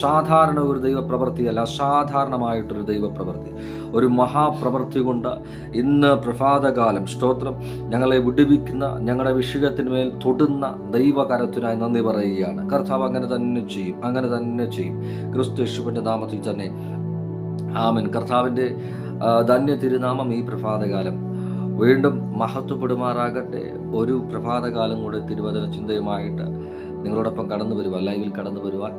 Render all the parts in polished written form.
സാധാരണ ഒരു ദൈവപ്രവൃത്തിയല്ല, അസാധാരണമായിട്ടൊരു ദൈവപ്രവൃത്തി, ഒരു മഹാപ്രവൃത്തി കൊണ്ട് ഇന്ന് പ്രഭാതകാലം സ്തോത്രം ഞങ്ങളെ വിടുവിക്കുന്ന, ഞങ്ങളുടെ വിഷയത്തിന്മേൽ തൊടുന്ന ദൈവകരത്തിനായി നന്ദി പറയുകയാണ്. കർത്താവ് അങ്ങനെ തന്നെ ചെയ്യും, അങ്ങനെ തന്നെ ചെയ്യും. ക്രിസ്തു യേശുവിൻ്റെ നാമത്തിൽ തന്നെ ആമേൻ. കർത്താവിൻ്റെ ധന്യ തിരുനാമം ഈ പ്രഭാതകാലം വീണ്ടും മഹത്വപ്പെടുമാറാകട്ടെ. ഒരു പ്രഭാതകാലം കൂടെ തിരുവചന ചിന്തയുമായിട്ട് നിങ്ങളോടൊപ്പം കടന്നു വരുവാൻ, ലൈവിൽ കടന്നു വരുവാൻ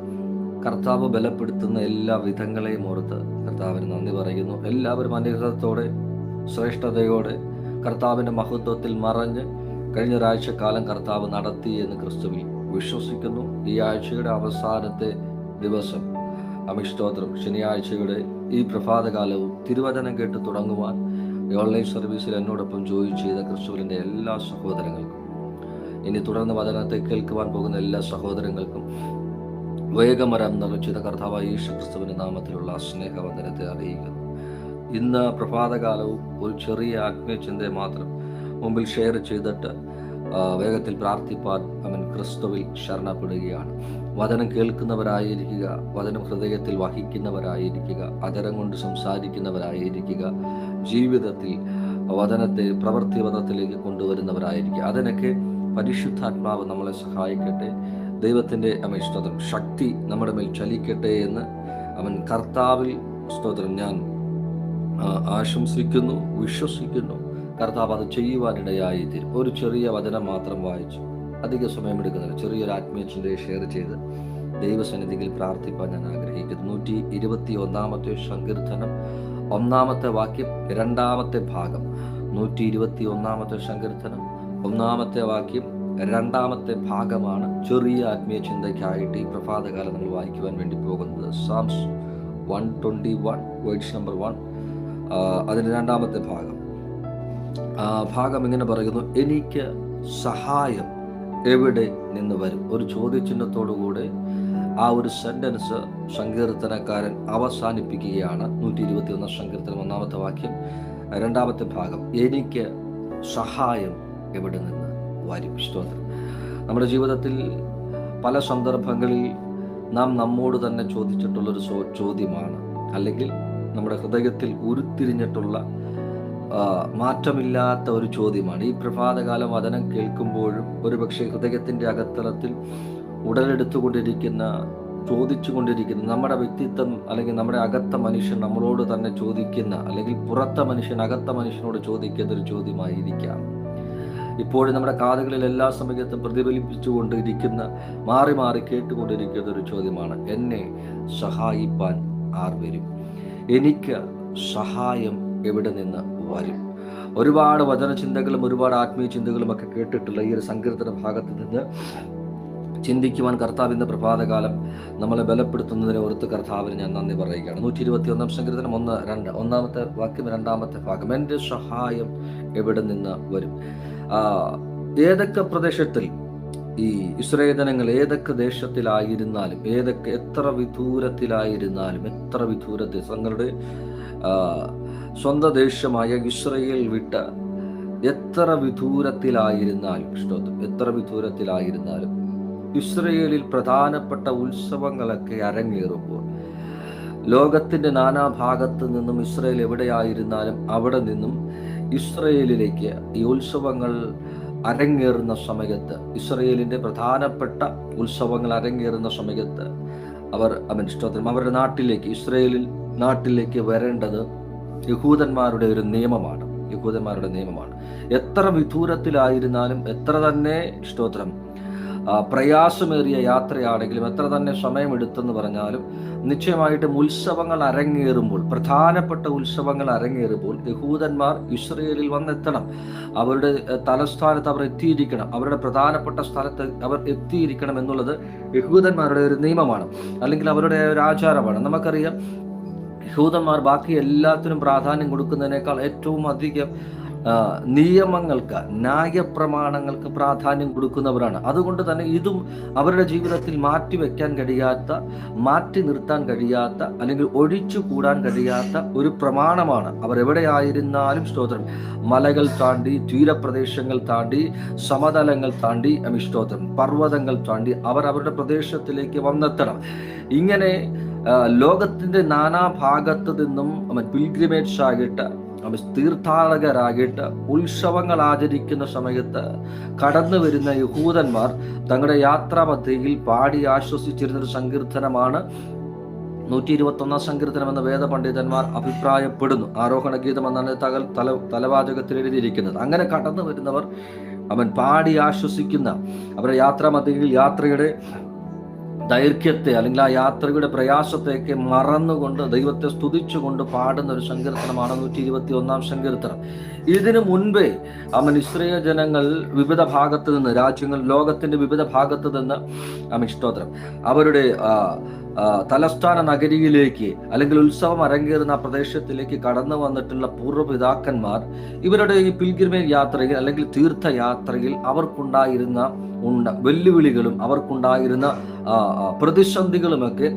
കർത്താവ് ബലപ്പെടുത്തുന്ന എല്ലാ വിധങ്ങളെയും ഓർത്ത് കർത്താവിന് നന്ദി പറയുന്നു. എല്ലാവരും അനുഗ്രഹത്തോടെ ശ്രേഷ്ഠതയോടെ കർത്താവിൻ്റെ മഹത്വത്തിൽ മറഞ്ഞ് കഴിഞ്ഞ ഒരാഴ്ചക്കാലം കർത്താവ് നടത്തി എന്ന് ക്രിസ്തുവിൽ വിശ്വസിക്കുന്നു. ഈ ആഴ്ചയുടെ അവസാനത്തെ ദിവസം അമിഷ്ടോത്രം ശനിയാഴ്ചയുടെ ഈ പ്രഭാതകാലവും തിരുവചനം കേട്ട് തുടങ്ങുവാൻ ഈ ഓൺലൈൻ സർവീസിൽ എന്നോടൊപ്പം ജോയിൻ ചെയ്ത ക്രിസ്തുവിൻ്റെ എല്ലാ സഹോദരങ്ങൾക്കും, ഇനി തുടർന്ന് വചനത്തെ കേൾക്കുവാൻ പോകുന്ന എല്ലാ സഹോദരങ്ങൾക്കും വേഗമരം നിറച്ചിത കർത്താവായ യേശു ക്രിസ്തുവിൻ്റെ നാമത്തിലുള്ള സ്നേഹവന്ദനത്തെ അറിയിക്കുന്നു. ഇന്ന് പ്രഭാതകാലവും ഒരു ചെറിയ ആത്മീയ ചിന്തയെ മാത്രം മുമ്പിൽ ഷെയർ ചെയ്തിട്ട് വേഗത്തിൽ പ്രാർത്ഥിപ്പാൻ അവൻ ക്രിസ്തുവിൽ ശരണപ്പെടുകയാണ്. വചനം കേൾക്കുന്നവരായിരിക്കുക, വചനം ഹൃദയത്തിൽ വഹിക്കുന്നവരായിരിക്കുക, അതരം കൊണ്ട് സംസാരിക്കുന്നവരായിരിക്കുക, ജീവിതത്തിൽ വചനത്തെ പ്രവൃത്തിപഥത്തിലേക്ക് കൊണ്ടുവരുന്നവരായിരിക്കുക. അതിനൊക്കെ പരിശുദ്ധാത്മാവ് നമ്മളെ സഹായിക്കട്ടെ. ദൈവത്തിൻ്റെ സ്തോത്രം ശക്തി നമ്മുടെ മേൽ ചലിക്കട്ടെ എന്ന് അവൻ കർത്താവിൽ സ്തോത്രം ഞാൻ ആശംസിക്കുന്നു, വിശ്വസിക്കുന്നു. കർത്താവ് അത് ചെയ്യുവാനിടയായി തീരും. ഒരു ചെറിയ വചനം മാത്രം വായിച്ചു, അധിക സമയമെടുക്കുന്നില്ല, ചെറിയൊരു ആത്മീയ ചിന്തയെ ഷെയർ ചെയ്ത് ദൈവസന്നിധിയിൽ പ്രാർത്ഥിപ്പാൻ ഞാൻ ആഗ്രഹിക്കുന്നു. 121 സങ്കീർത്തനം 1 വാക്യം 2 ഭാഗം. 121 സങ്കീർത്തനം 1 വാക്യം 2 ഭാഗമാണ് ചെറിയ ആത്മീയ ചിന്തയ്ക്കായിട്ട് ഈ പ്രഭാതകാലം നമ്മൾ വായിക്കുവാൻ വേണ്ടി പോകുന്നത്. സാംസ് 121 വേർഡ്സ് നമ്പർ 1, അതിന് 2 ഭാഗം. ഭാഗം ഇങ്ങനെ പറയുന്നു: എനിക്ക് സഹായം എവിടെ നിന്ന് വരും? ഒരു ചോദ്യചിഹ്നത്തോടുകൂടെ ആ ഒരു സെന്റൻസ് സങ്കീർത്തനക്കാരൻ അവസാനിപ്പിക്കുകയാണ്. 121 സങ്കീർത്തനം 1 വാക്യം 2 ഭാഗം. എനിക്ക് സഹായം എവിടെ നിന്ന് വരും? സ്തോത്രം. നമ്മുടെ ജീവിതത്തിൽ പല സന്ദർഭങ്ങളിൽ നാം നമ്മോട് തന്നെ ചോദിച്ചിട്ടുള്ളൊരു ചോദ്യമാണ്, അല്ലെങ്കിൽ നമ്മുടെ ഹൃദയത്തിൽ ഉരുത്തിരിഞ്ഞിട്ടുള്ള മാറ്റമില്ലാത്ത ഒരു ചോദ്യമാണ്. ഈ പ്രഭാതകാലം വചനം കേൾക്കുമ്പോഴും ഒരുപക്ഷെ ഹൃദയത്തിൻ്റെ അകത്തളത്തിൽ ഉടലെടുത്തുകൊണ്ടിരിക്കുന്ന, ചോദിച്ചുകൊണ്ടിരിക്കുന്ന നമ്മുടെ വ്യക്തിത്വം, അല്ലെങ്കിൽ നമ്മുടെ അകത്ത മനുഷ്യൻ നമ്മളോട് തന്നെ ചോദിക്കുന്ന, അല്ലെങ്കിൽ പുറത്തെ മനുഷ്യൻ അകത്ത മനുഷ്യനോട് ചോദിക്കുന്ന ഒരു ചോദ്യമായിരിക്കാം. ഇപ്പോഴും നമ്മുടെ കാതുകളിൽ എല്ലാ സമയത്തും പ്രതിഫലിപ്പിച്ചുകൊണ്ടിരിക്കുന്ന, മാറി മാറി കേട്ടുകൊണ്ടിരിക്കുന്ന ഒരു ചോദ്യമാണ്: എന്നെ സഹായിപ്പാൻ ആർ വരും? എനിക്ക് സഹായം എവിടെ നിന്ന് വരും? ഒരുപാട് വചനചിന്തകളും ഒരുപാട് ആത്മീയ ചിന്തകളും ഒക്കെ കേട്ടിട്ടുള്ള ഈ ഒരു സങ്കീർത്തന ഭാഗത്ത് നിന്ന് ചിന്തിക്കുവാൻ കർത്താവ് ഇന്ന് പ്രഭാതകാലം നമ്മളെ ബലപ്പെടുത്തുന്നതിനെ ഓർത്ത് കർത്താവിന് ഞാൻ നന്ദി പറയുകയാണ്. 121 സങ്കീർത്തനം 1-2, 1 വാക്യം 2 ഭാഗം. എൻ്റെ സഹായം എവിടെ നിന്ന് വരും? ഏതൊക്കെ പ്രദേശത്തിൽ ഈ ഇസ്രായേൽ ജനങ്ങൾ ഏതൊക്കെ ദേശത്തിലായിരുന്നാലും, എത്ര വിദൂരത്തിലായിരുന്നാലും, തങ്ങളുടെ സ്വന്തം ദേശമായ ഇസ്രായേൽ വിട്ട് എത്ര വിദൂരത്തിലായിരുന്നാലും ഇസ്രായേലിൽ പ്രധാനപ്പെട്ട ഉത്സവങ്ങളൊക്കെ അരങ്ങേറുമ്പോൾ, ലോകത്തിൻ്റെ നാനാഭാഗത്ത് നിന്നും ഇസ്രായേൽ എവിടെയായിരുന്നാലും അവിടെ നിന്നും ഇസ്രായേലിലേക്ക് ഈ ഉത്സവങ്ങൾ അരങ്ങേറുന്ന സമയത്ത്, ഇസ്രായേലിൻ്റെ പ്രധാനപ്പെട്ട ഉത്സവങ്ങൾ അരങ്ങേറുന്ന സമയത്ത് അവരുടെ നാട്ടിലേക്ക്, ഇസ്രായേലിൽ നാട്ടിലേക്ക് വരേണ്ടത് യഹൂദന്മാരുടെ ഒരു നിയമമാണ്. എത്ര വിദൂരത്തിലായിരുന്നാലും, എത്ര തന്നെ പ്രയാസമേറിയ യാത്രയാണെങ്കിലും, എത്ര തന്നെ സമയമെടുത്തെന്ന് പറഞ്ഞാലും, നിശ്ചയമായിട്ടും ഉത്സവങ്ങൾ അരങ്ങേറുമ്പോൾ, പ്രധാനപ്പെട്ട ഉത്സവങ്ങൾ അരങ്ങേറുമ്പോൾ യഹൂദന്മാർ ഇസ്രായേലിൽ വന്നെത്തണം. അവരുടെ തലസ്ഥാനത്ത് അവർ എത്തിയിരിക്കണം, അവരുടെ പ്രധാനപ്പെട്ട സ്ഥലത്ത് അവർ എത്തിയിരിക്കണം എന്നുള്ളത് യഹൂദന്മാരുടെ ഒരു നിയമമാണ്, അല്ലെങ്കിൽ അവരുടെ ഒരു ആചാരമാണ്. നമുക്കറിയാം, യഹൂദന്മാർ ബാക്കി എല്ലാത്തിനും പ്രാധാന്യം കൊടുക്കുന്നതിനേക്കാൾ ഏറ്റവും അധികം നിയമങ്ങൾക്ക്, ന്യായപ്രമാണങ്ങൾക്ക് പ്രാധാന്യം കൊടുക്കുന്നവരാണ്. അതുകൊണ്ട് തന്നെ ഇതും അവരുടെ ജീവിതത്തിൽ മാറ്റിവെക്കാൻ കഴിയാത്ത, മാറ്റി നിർത്താൻ കഴിയാത്ത, അല്ലെങ്കിൽ ഒഴിച്ചു കൂടാൻ കഴിയാത്ത ഒരു പ്രമാണമാണ്. അവർ എവിടെയായിരുന്നാലും സ്തോത്രം, മലകൾ താണ്ടി, തീരപ്രദേശങ്ങൾ താണ്ടി, സമതലങ്ങൾ താണ്ടി, സ്തോത്രം, പർവ്വതങ്ങൾ താണ്ടി അവർ അവരുടെ പ്രദേശത്തിലേക്ക് വന്നെത്തണം. ഇങ്ങനെ ലോകത്തിന്റെ നാനാഭാഗത്ത് നിന്നും പിൽഗ്രിമേജ് ആയിട്ട്, തീർത്ഥാടകരാകിട്ട് ഉത്സവങ്ങൾ ആചരിക്കുന്ന സമയത്ത് കടന്നു വരുന്ന യഹൂദന്മാർ തങ്ങളുടെ യാത്രാപദ്ധതിയിൽ പാടി ആശ്വസിച്ചിരുന്നൊരു സങ്കീർത്തനമാണ് 121 സങ്കീർത്തനം എന്ന വേദപണ്ഡിതന്മാർ അഭിപ്രായപ്പെടുന്നു. ആരോഹണ ഗീതം എന്നാണ് തലവാചകത്തിൽ എഴുതിയിരിക്കുന്നത്. അങ്ങനെ കടന്നു വരുന്നവർ പാടി ആശ്വസിക്കുന്ന, അവരുടെ യാത്രാമധ്യയിൽ യാത്രയുടെ ദൈർഘ്യത്തെ അല്ലെങ്കിൽ ആ യാത്രയുടെ പ്രയാസത്തെയൊക്കെ മറന്നുകൊണ്ട് ദൈവത്തെ സ്തുതിച്ചുകൊണ്ട് പാടുന്ന ഒരു സങ്കീർത്തനമാണ് 121 സങ്കീർത്തനം. ഇതിനു മുൻപേ ഇസ്രായേൽ ജനങ്ങൾ വിവിധ ഭാഗത്ത് നിന്ന്, രാജ്യങ്ങൾ, ലോകത്തിന്റെ വിവിധ ഭാഗത്ത് നിന്ന് സ്തോത്രം, അവരുടെ തലസ്ഥാന നഗരിയിലേക്ക് അല്ലെങ്കിൽ ഉത്സവം അരങ്ങേറുന്ന പ്രദേശത്തിലേക്ക് കടന്നു വന്നിട്ടുള്ള പൂർവ്വപിതാക്കന്മാർ ഇവരുടെ ഈ പിൽഗ്രിമേജ് യാത്രയിൽ അല്ലെങ്കിൽ തീർത്ഥയാത്രയിൽ അവർക്കുണ്ടായിരുന്ന വെല്ലുവിളികളും അവർക്കുണ്ടായിരുന്ന പ്രതിസന്ധികളുമൊക്കെ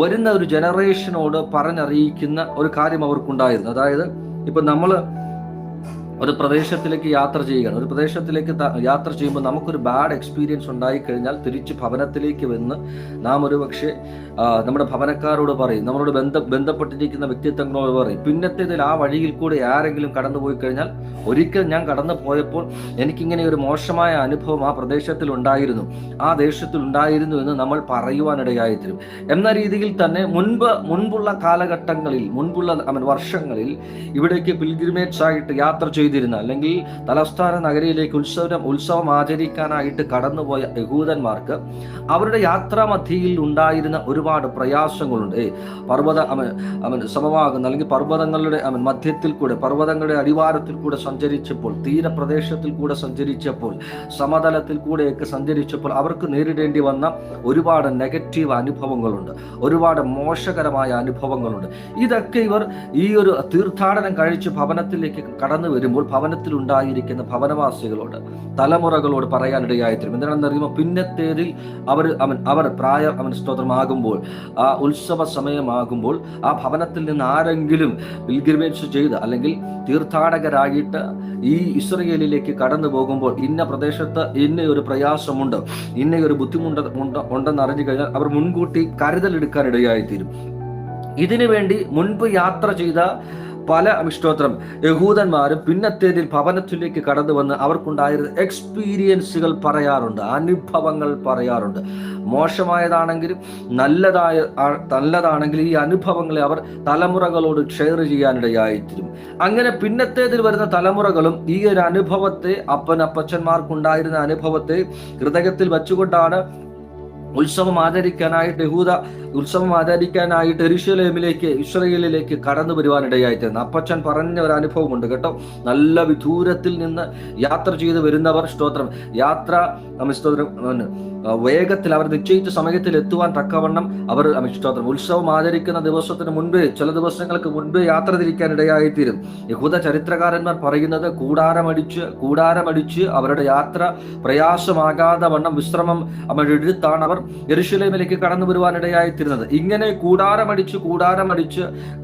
വരുന്ന ഒരു ജനറേഷനോട് പറഞ്ഞറിയിക്കുന്ന ഒരു കാര്യം അവർക്കുണ്ടായിരുന്നു. അതായത് ഇപ്പൊ നമ്മള് ഒരു പ്രദേശത്തിലേക്ക് യാത്ര ചെയ്യുകയാണ്. ഒരു പ്രദേശത്തിലേക്ക് യാത്ര ചെയ്യുമ്പോൾ നമുക്കൊരു ബാഡ് എക്സ്പീരിയൻസ് ഉണ്ടായിക്കഴിഞ്ഞാൽ തിരിച്ച് ഭവനത്തിലേക്ക് വന്ന് നാം ഒരു പക്ഷേ നമ്മുടെ ഭവനക്കാരോട് പറയും, നമ്മളോട് ബന്ധപ്പെട്ടിരിക്കുന്ന വ്യക്തിത്വങ്ങളോട് പറയും. പിന്നത്തേതിൽ ആ വഴിയിൽ കൂടെ ആരെങ്കിലും കടന്നുപോയി കഴിഞ്ഞാൽ, ഒരിക്കൽ ഞാൻ കടന്നു പോയപ്പോൾ എനിക്കിങ്ങനെ ഒരു മോശമായ അനുഭവം ആ പ്രദേശത്തിൽ ഉണ്ടായിരുന്നു, ആ ദേശത്തിൽ ഉണ്ടായിരുന്നു എന്ന് നമ്മൾ പറയുവാനിടയായിത്തീരും. എന്ന രീതിയിൽ തന്നെ മുൻപുള്ള കാലഘട്ടങ്ങളിൽ, മുൻപുള്ള വർഷങ്ങളിൽ ഇവിടേക്ക് പിൽഗ്രിമേജ് ആയിട്ട് യാത്ര ചെയ്തിരുന്ന, അല്ലെങ്കിൽ തലസ്ഥാന നഗരിയിലേക്ക് ഉത്സവം ആചരിക്കാനായിട്ട് കടന്നുപോയ യഹൂദന്മാർക്ക് അവരുടെ യാത്രാമധ്യയിൽ ഉണ്ടായിരുന്ന ഒരുപാട് പ്രയാസങ്ങളുണ്ട്. സമമാകുന്ന അല്ലെങ്കിൽ പർവ്വതങ്ങളുടെ മധ്യത്തിൽ കൂടെ, പർവ്വതങ്ങളുടെ അടിവാരത്തിൽ കൂടെ സഞ്ചരിച്ചപ്പോൾ, തീരപ്രദേശത്തിൽ കൂടെ സഞ്ചരിച്ചപ്പോൾ, സമതലത്തിൽ കൂടെയൊക്കെ സഞ്ചരിച്ചപ്പോൾ അവർക്ക് നേരിടേണ്ടി വന്ന ഒരുപാട് നെഗറ്റീവ് അനുഭവങ്ങളുണ്ട്, ഒരുപാട് മോശകരമായ അനുഭവങ്ങളുണ്ട്. ഇതൊക്കെ ഇവർ ഈ ഒരു തീർത്ഥാടനം കഴിച്ച് ഭവനത്തിലേക്ക് കടന്നു വരുമ്പോൾ ഭവനത്തിൽ ഉണ്ടായിരിക്കുന്ന ഭവനവാസികളോട്, തലമുറകളോട് പറയാനിടയായിത്തീരും. എന്താണെന്നറിയുമ്പോൾ പിന്നത്തേതിൽ അവർ സ്തോത്രമാകുമ്പോൾ, ആ ഉത്സവ സമയമാകുമ്പോൾ ആ ഭവനത്തിൽ നിന്ന് ആരെങ്കിലും പിൽഗ്രിമേജ് ചെയ്ത് അല്ലെങ്കിൽ തീർത്ഥാടകരായിട്ട് ഈ ഇസ്രായേലിലേക്ക് കടന്നു പോകുമ്പോൾ ഇന്ന പ്രദേശത്ത് ഇന്നയൊരു പ്രയാസമുണ്ട്, ഇന്നയൊരു ബുദ്ധിമുട്ടുണ്ടെന്ന് അറിഞ്ഞു കഴിഞ്ഞാൽ അവർ മുൻകൂട്ടി കരുതലെടുക്കാനിടയായിത്തീരും. ഇതിനു വേണ്ടി മുൻപ് യാത്ര ചെയ്ത പല സ്തോത്രം യഹൂദന്മാരും പിന്നത്തേതിൽ ഭവനത്തിലേക്ക് കടന്നു വന്ന് അവർക്കുണ്ടായിരുന്ന എക്സ്പീരിയൻസുകൾ പറയാറുണ്ട്, അനുഭവങ്ങൾ പറയാറുണ്ട്. മോശമായതാണെങ്കിലും നല്ലതാണെങ്കിലും ഈ അനുഭവങ്ങളെ അവർ തലമുറകളോട് ഷെയർ ചെയ്യാനിടയായിത്തീരും. അങ്ങനെ പിന്നത്തേതിൽ വരുന്ന തലമുറകളും ഈ ഒരു അനുഭവത്തെ, അപ്പച്ചന്മാർക്കുണ്ടായിരുന്ന അനുഭവത്തെ ഹൃദയത്തിൽ വെച്ചുകൊണ്ടാണ് ഉത്സവം ആചരിക്കാനായിട്ട് ഇസ്രായേലിലേക്ക് കടന്നു വരുവാനിടയായിത്തീർന്നു. അപ്പച്ചൻ പറഞ്ഞ ഒരു അനുഭവമുണ്ട് കേട്ടോ. നല്ല വിദൂരത്തിൽ നിന്ന് യാത്ര ചെയ്ത് വരുന്നവർ സ്തോത്രം വേഗത്തിൽ അവർ നിശ്ചയിച്ച സമയത്തിൽ എത്തുവാൻ തക്കവണ്ണം അവർ സ്തോത്രം ഉത്സവം ആചരിക്കുന്ന ദിവസത്തിന് മുൻപേ, ചില ദിവസങ്ങൾക്ക് മുൻപേ യാത്ര തിരിക്കാനിടയായിത്തീരും. യഹൂദ ചരിത്രകാരന്മാർ പറയുന്നത് കൂടാരമടിച്ച് അവരുടെ യാത്ര പ്രയാസമാകാതെ വണ്ണം വിശ്രമം എടുത്താണ് അവർ യെരൂശലേമിലേക്ക് കടന്നു വരുവാനിടയായിത്തീരുന്നത്. ഇങ്ങനെ കൂടാരമടിച്ച്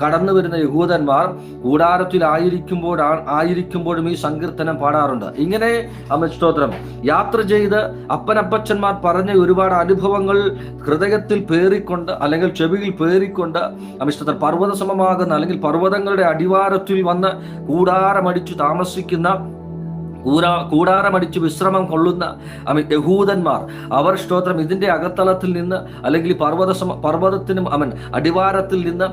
കടന്നു വരുന്ന യഹൂദന്മാർ കൂടാരത്തിലായിരിക്കുമ്പോഴും ഈ സങ്കീർത്തനം പാടാറുണ്ട്. ഇങ്ങനെ സ്തോത്രം യാത്ര ചെയ്ത് അപ്പച്ചന്മാർ പറഞ്ഞ ഒരുപാട് അനുഭവങ്ങൾ ഹൃദയത്തിൽ പേറിക്കൊണ്ട് അല്ലെങ്കിൽ ചെവിയിൽ പേറിക്കൊണ്ട് പർവ്വത സമമാകുന്ന അല്ലെങ്കിൽ പർവ്വതങ്ങളുടെ അടിവാരത്തിൽ വന്ന് കൂടാരമടിച്ചു താമസിക്കുന്ന, കൂടാരമടിച്ച് വിശ്രമം കൊള്ളുന്ന യഹൂദന്മാർ, അവർ സ്തോത്രം ഇതിന്റെ അകത്തളത്തിൽ നിന്ന് അല്ലെങ്കിൽ പർവ്വതത്തിന് അടിവാരത്തിൽ നിന്ന്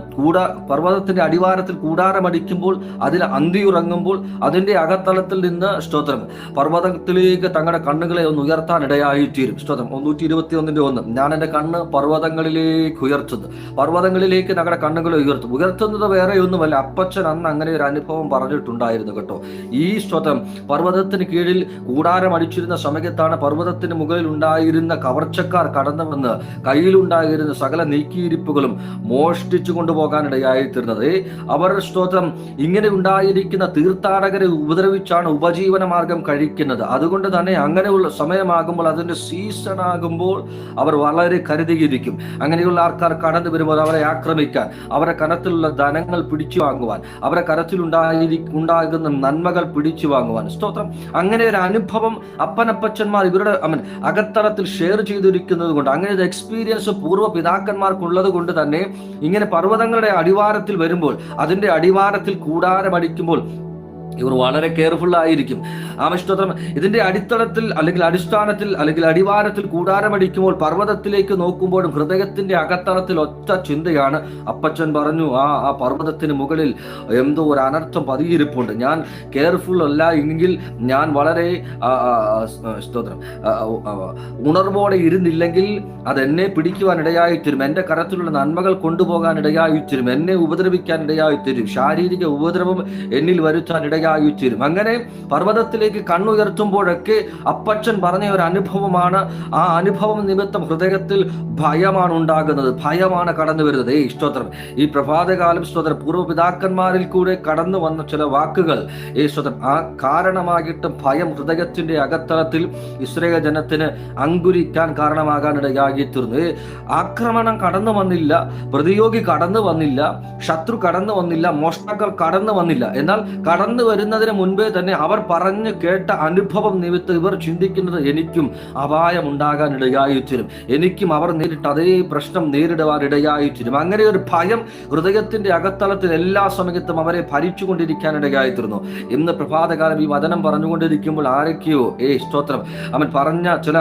പർവ്വതത്തിന്റെ അടിവാരത്തിൽ കൂടാരമടിക്കുമ്പോൾ, അതിൽ അന്തിയുറങ്ങുമ്പോൾ അതിന്റെ അകത്തളത്തിൽ നിന്ന് സ്തോത്രം പർവ്വതത്തിലേക്ക് തങ്ങളുടെ കണ്ണുകളെ ഒന്ന് ഉയർത്താൻ ഇടയായിത്തീരും. സ്തോത്രം 121:1 ഞാൻ എൻ്റെ കണ്ണ് പർവ്വതങ്ങളിലേക്ക് ഉയർത്തുന്നു. പർവ്വതങ്ങളിലേക്ക് ഞങ്ങളുടെ കണ്ണുകളെ ഉയർത്തുന്നത് വേറെ ഒന്നുമല്ല, അപ്പച്ചൻ അന്ന് അങ്ങനെ ഒരു അനുഭവം പറഞ്ഞിട്ടുണ്ടായിരുന്നു കേട്ടോ. ഈ സ്തോത്രം പർവ്വത പർവ്വതത്തിന് കീഴിൽ കൂടാരം അടിച്ചിരുന്ന സമയത്താണ് പർവ്വതത്തിന് മുകളിൽ ഉണ്ടായിരുന്ന കവർച്ചക്കാർ കടന്നു വന്ന് കയ്യിലുണ്ടായിരുന്ന സകല നീക്കിയിരിപ്പുകളും മോഷ്ടിച്ചു കൊണ്ടുപോകാനിടയായിത്തീർന്നത്. അവർ സ്തോത്രം ഇങ്ങനെ ഉണ്ടായിരിക്കുന്ന തീർത്ഥാടകരെ ഉപദ്രവിച്ചാണ് ഉപജീവന മാർഗം കഴിക്കുന്നത്. അതുകൊണ്ട് തന്നെ അങ്ങനെയുള്ള സമയമാകുമ്പോൾ, അതിന്റെ സീസൺ ആകുമ്പോൾ അവർ വളരെ കരുതിയിരിക്കും. അങ്ങനെയുള്ള ആൾക്കാർ കടന്നു വരുമ്പോൾ അവരെ ആക്രമിക്കാൻ, അവരുടെ കരത്തിലുള്ള ധനങ്ങൾ പിടിച്ചു വാങ്ങുവാൻ, അവരുടെ കരത്തിൽ ഉണ്ടാകുന്ന നന്മകൾ പിടിച്ചു വാങ്ങുവാൻ. സ്തോത്രം. അങ്ങനെ ഒരു അനുഭവം അപ്പനപ്പച്ചന്മാർ ഇവരുടെ അകത്തളത്തിൽ ഷെയർ ചെയ്തിരിക്കുന്നത് കൊണ്ട്, അങ്ങനെ ഒരു എക്സ്പീരിയൻസ് പൂർവ്വ പിതാക്കന്മാർക്കുള്ളത് കൊണ്ട് തന്നെ ഇങ്ങനെ പർവ്വതങ്ങളുടെ അടിവാരത്തിൽ വരുമ്പോൾ, അതിന്റെ അടിവാരത്തിൽ കൂടാരമടിക്കുമ്പോൾ ഇവർ വളരെ കെയർഫുൾ ആയിരിക്കും. സ്തോത്രം. ഇതിന്റെ അടിത്തളത്തിൽ അല്ലെങ്കിൽ അടിസ്ഥാനത്തിൽ അല്ലെങ്കിൽ അടിവാരത്തിൽ കൂടാരമടിക്കുമ്പോൾ പർവ്വതത്തിലേക്ക് നോക്കുമ്പോഴും ഹൃദയത്തിന്റെ അകത്തളത്തിൽ ഒറ്റ ചിന്തയാണ്. അപ്പച്ചൻ പറഞ്ഞു, ആ പർവ്വതത്തിന് മുകളിൽ എന്തോ ഒരു അനർത്ഥം പതിയിരിപ്പുണ്ട്. ഞാൻ കെയർഫുൾ അല്ല എങ്കിൽ, ഞാൻ വളരെ സ്തോത്രം ഉണർവോടെ ഇരുന്നില്ലെങ്കിൽ അത് എന്നെ പിടിക്കുവാൻ ഇടയായിത്തീരും, എന്റെ കരത്തിലുള്ള നന്മകൾ കൊണ്ടുപോകാൻ ഇടയായിത്തീരും, എന്നെ ഉപദ്രവിക്കാൻ ഇടയായിത്തീരും, ശാരീരിക ഉപദ്രവം എന്നിൽ വരുത്താൻ ഇടയായിത്തീരും. അങ്ങനെ പർവ്വതത്തിലേക്ക് കണ്ണുയർത്തുമ്പോഴൊക്കെ അപ്പച്ചൻ പറഞ്ഞ ഒരു അനുഭവമാണ്. ആ അനുഭവം നിമിത്തം ഹൃദയത്തിൽ ഭയമാണ് ഉണ്ടാകുന്നത്, ഭയമാണ് കടന്നു വരുന്നത്. സ്തോത്രം. ഈ പ്രഭാതകാലം സ്തോത്രം പൂർവ്വപിതാക്കന്മാരിൽ കൂടെ കടന്നു വന്ന ചില വാക്കുകൾ സ്തോത്രം ആ കാരണമായിട്ട് ഭയം ഹൃദയത്തിന്റെ അകത്തളത്തിൽ ഇസ്രായേൽ ജനത്തിന് അങ്കുരിക്കാൻ കാരണമാകാനിടയായിത്തീർന്നു. ആക്രമണം കടന്നു വന്നില്ല, പ്രതിയോഗി കടന്നു വന്നില്ല, ശത്രു കടന്നു വന്നില്ല, മോഷ്ടാക്കൾ കടന്നു വന്നില്ല. എന്നാൽ കടന്നു വരുന്നതിന് മുൻപേ തന്നെ അവർ പറഞ്ഞു കേട്ട അനുഭവം നിമിത്തം ഇവർ ചിന്തിക്കുന്നത്, എനിക്കും അപായം ഉണ്ടാകാൻ ഇടയായിത്തീരും, എനിക്കും അവർ നേരിട്ട് അതേ പ്രശ്നം നേരിടുവാൻ ഇടയായിത്തീരും. അങ്ങനെ ഒരു ഭയം ഹൃദയത്തിന്റെ അകത്തളത്തിൽ എല്ലാ സമയത്തും അവരെ ഭരിച്ചുകൊണ്ടിരിക്കാൻ ഇടയായിത്തീർന്നു. ഇന്ന് പ്രഭാതകാലം ഈ വചനം പറഞ്ഞുകൊണ്ടിരിക്കുമ്പോൾ ആരൊക്കെയോ സ്തോത്രം പറഞ്ഞ ചില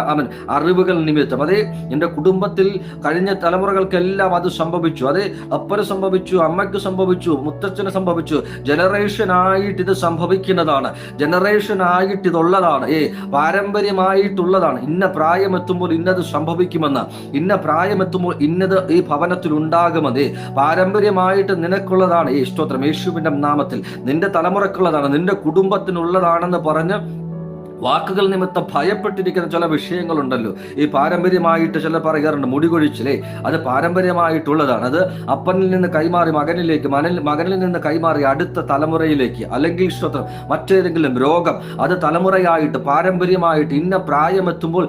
അറിവുകൾ നിമിത്തം, അതേ എന്റെ കുടുംബത്തിൽ കഴിഞ്ഞ തലമുറകൾക്കെല്ലാം അത് സംഭവിച്ചു, അതേ അപ്പന് സംഭവിച്ചു, അമ്മയ്ക്ക് സംഭവിച്ചു, മുത്തച്ഛന് സംഭവിച്ചു, ജനറേഷൻ ആയിട്ട് ഇത് സംഭവിക്കുന്നതാണ്, ജനറേഷൻ ആയിട്ട് ഇതുള്ളതാണ്, പാരമ്പര്യമായിട്ടുള്ളതാണ്. ഇന്ന പ്രായമെത്തുമ്പോൾ ഇന്നത് സംഭവിക്കുമെന്ന്, ഇന്ന പ്രായമെത്തുമ്പോൾ ഇന്നത് ഈ ഭവനത്തിൽ ഉണ്ടാകുമെന്ന്, പാരമ്പര്യമായിട്ട് നിനക്കുള്ളതാണ്. സ്തോത്രം. യേശുവിന്റെ നാമത്തിൽ നിന്റെ തലമുറക്കുള്ളതാണ്, നിന്റെ കുടുംബത്തിനുള്ളതാണെന്ന് പറഞ്ഞ് വാക്കുകൾ നിമിത്തം ഭയപ്പെട്ടിരിക്കുന്ന ചില വിഷയങ്ങളുണ്ടല്ലോ. ഈ പാരമ്പര്യമായിട്ട് ചിലർ പറയാറുണ്ട്, മുടികൊഴിച്ചിലേ, അത് പാരമ്പര്യമായിട്ടുള്ളതാണ്, അത് അപ്പനിൽ നിന്ന് കൈമാറി മകനിലേക്ക്, മകനിൽ നിന്ന് കൈമാറി അടുത്ത തലമുറയിലേക്ക്, അല്ലെങ്കിൽ സ്തോത്രം മറ്റേതെങ്കിലും രോഗം, അത് തലമുറയായിട്ട് പാരമ്പര്യമായിട്ട് ഇന്ന പ്രായമെത്തുമ്പോൾ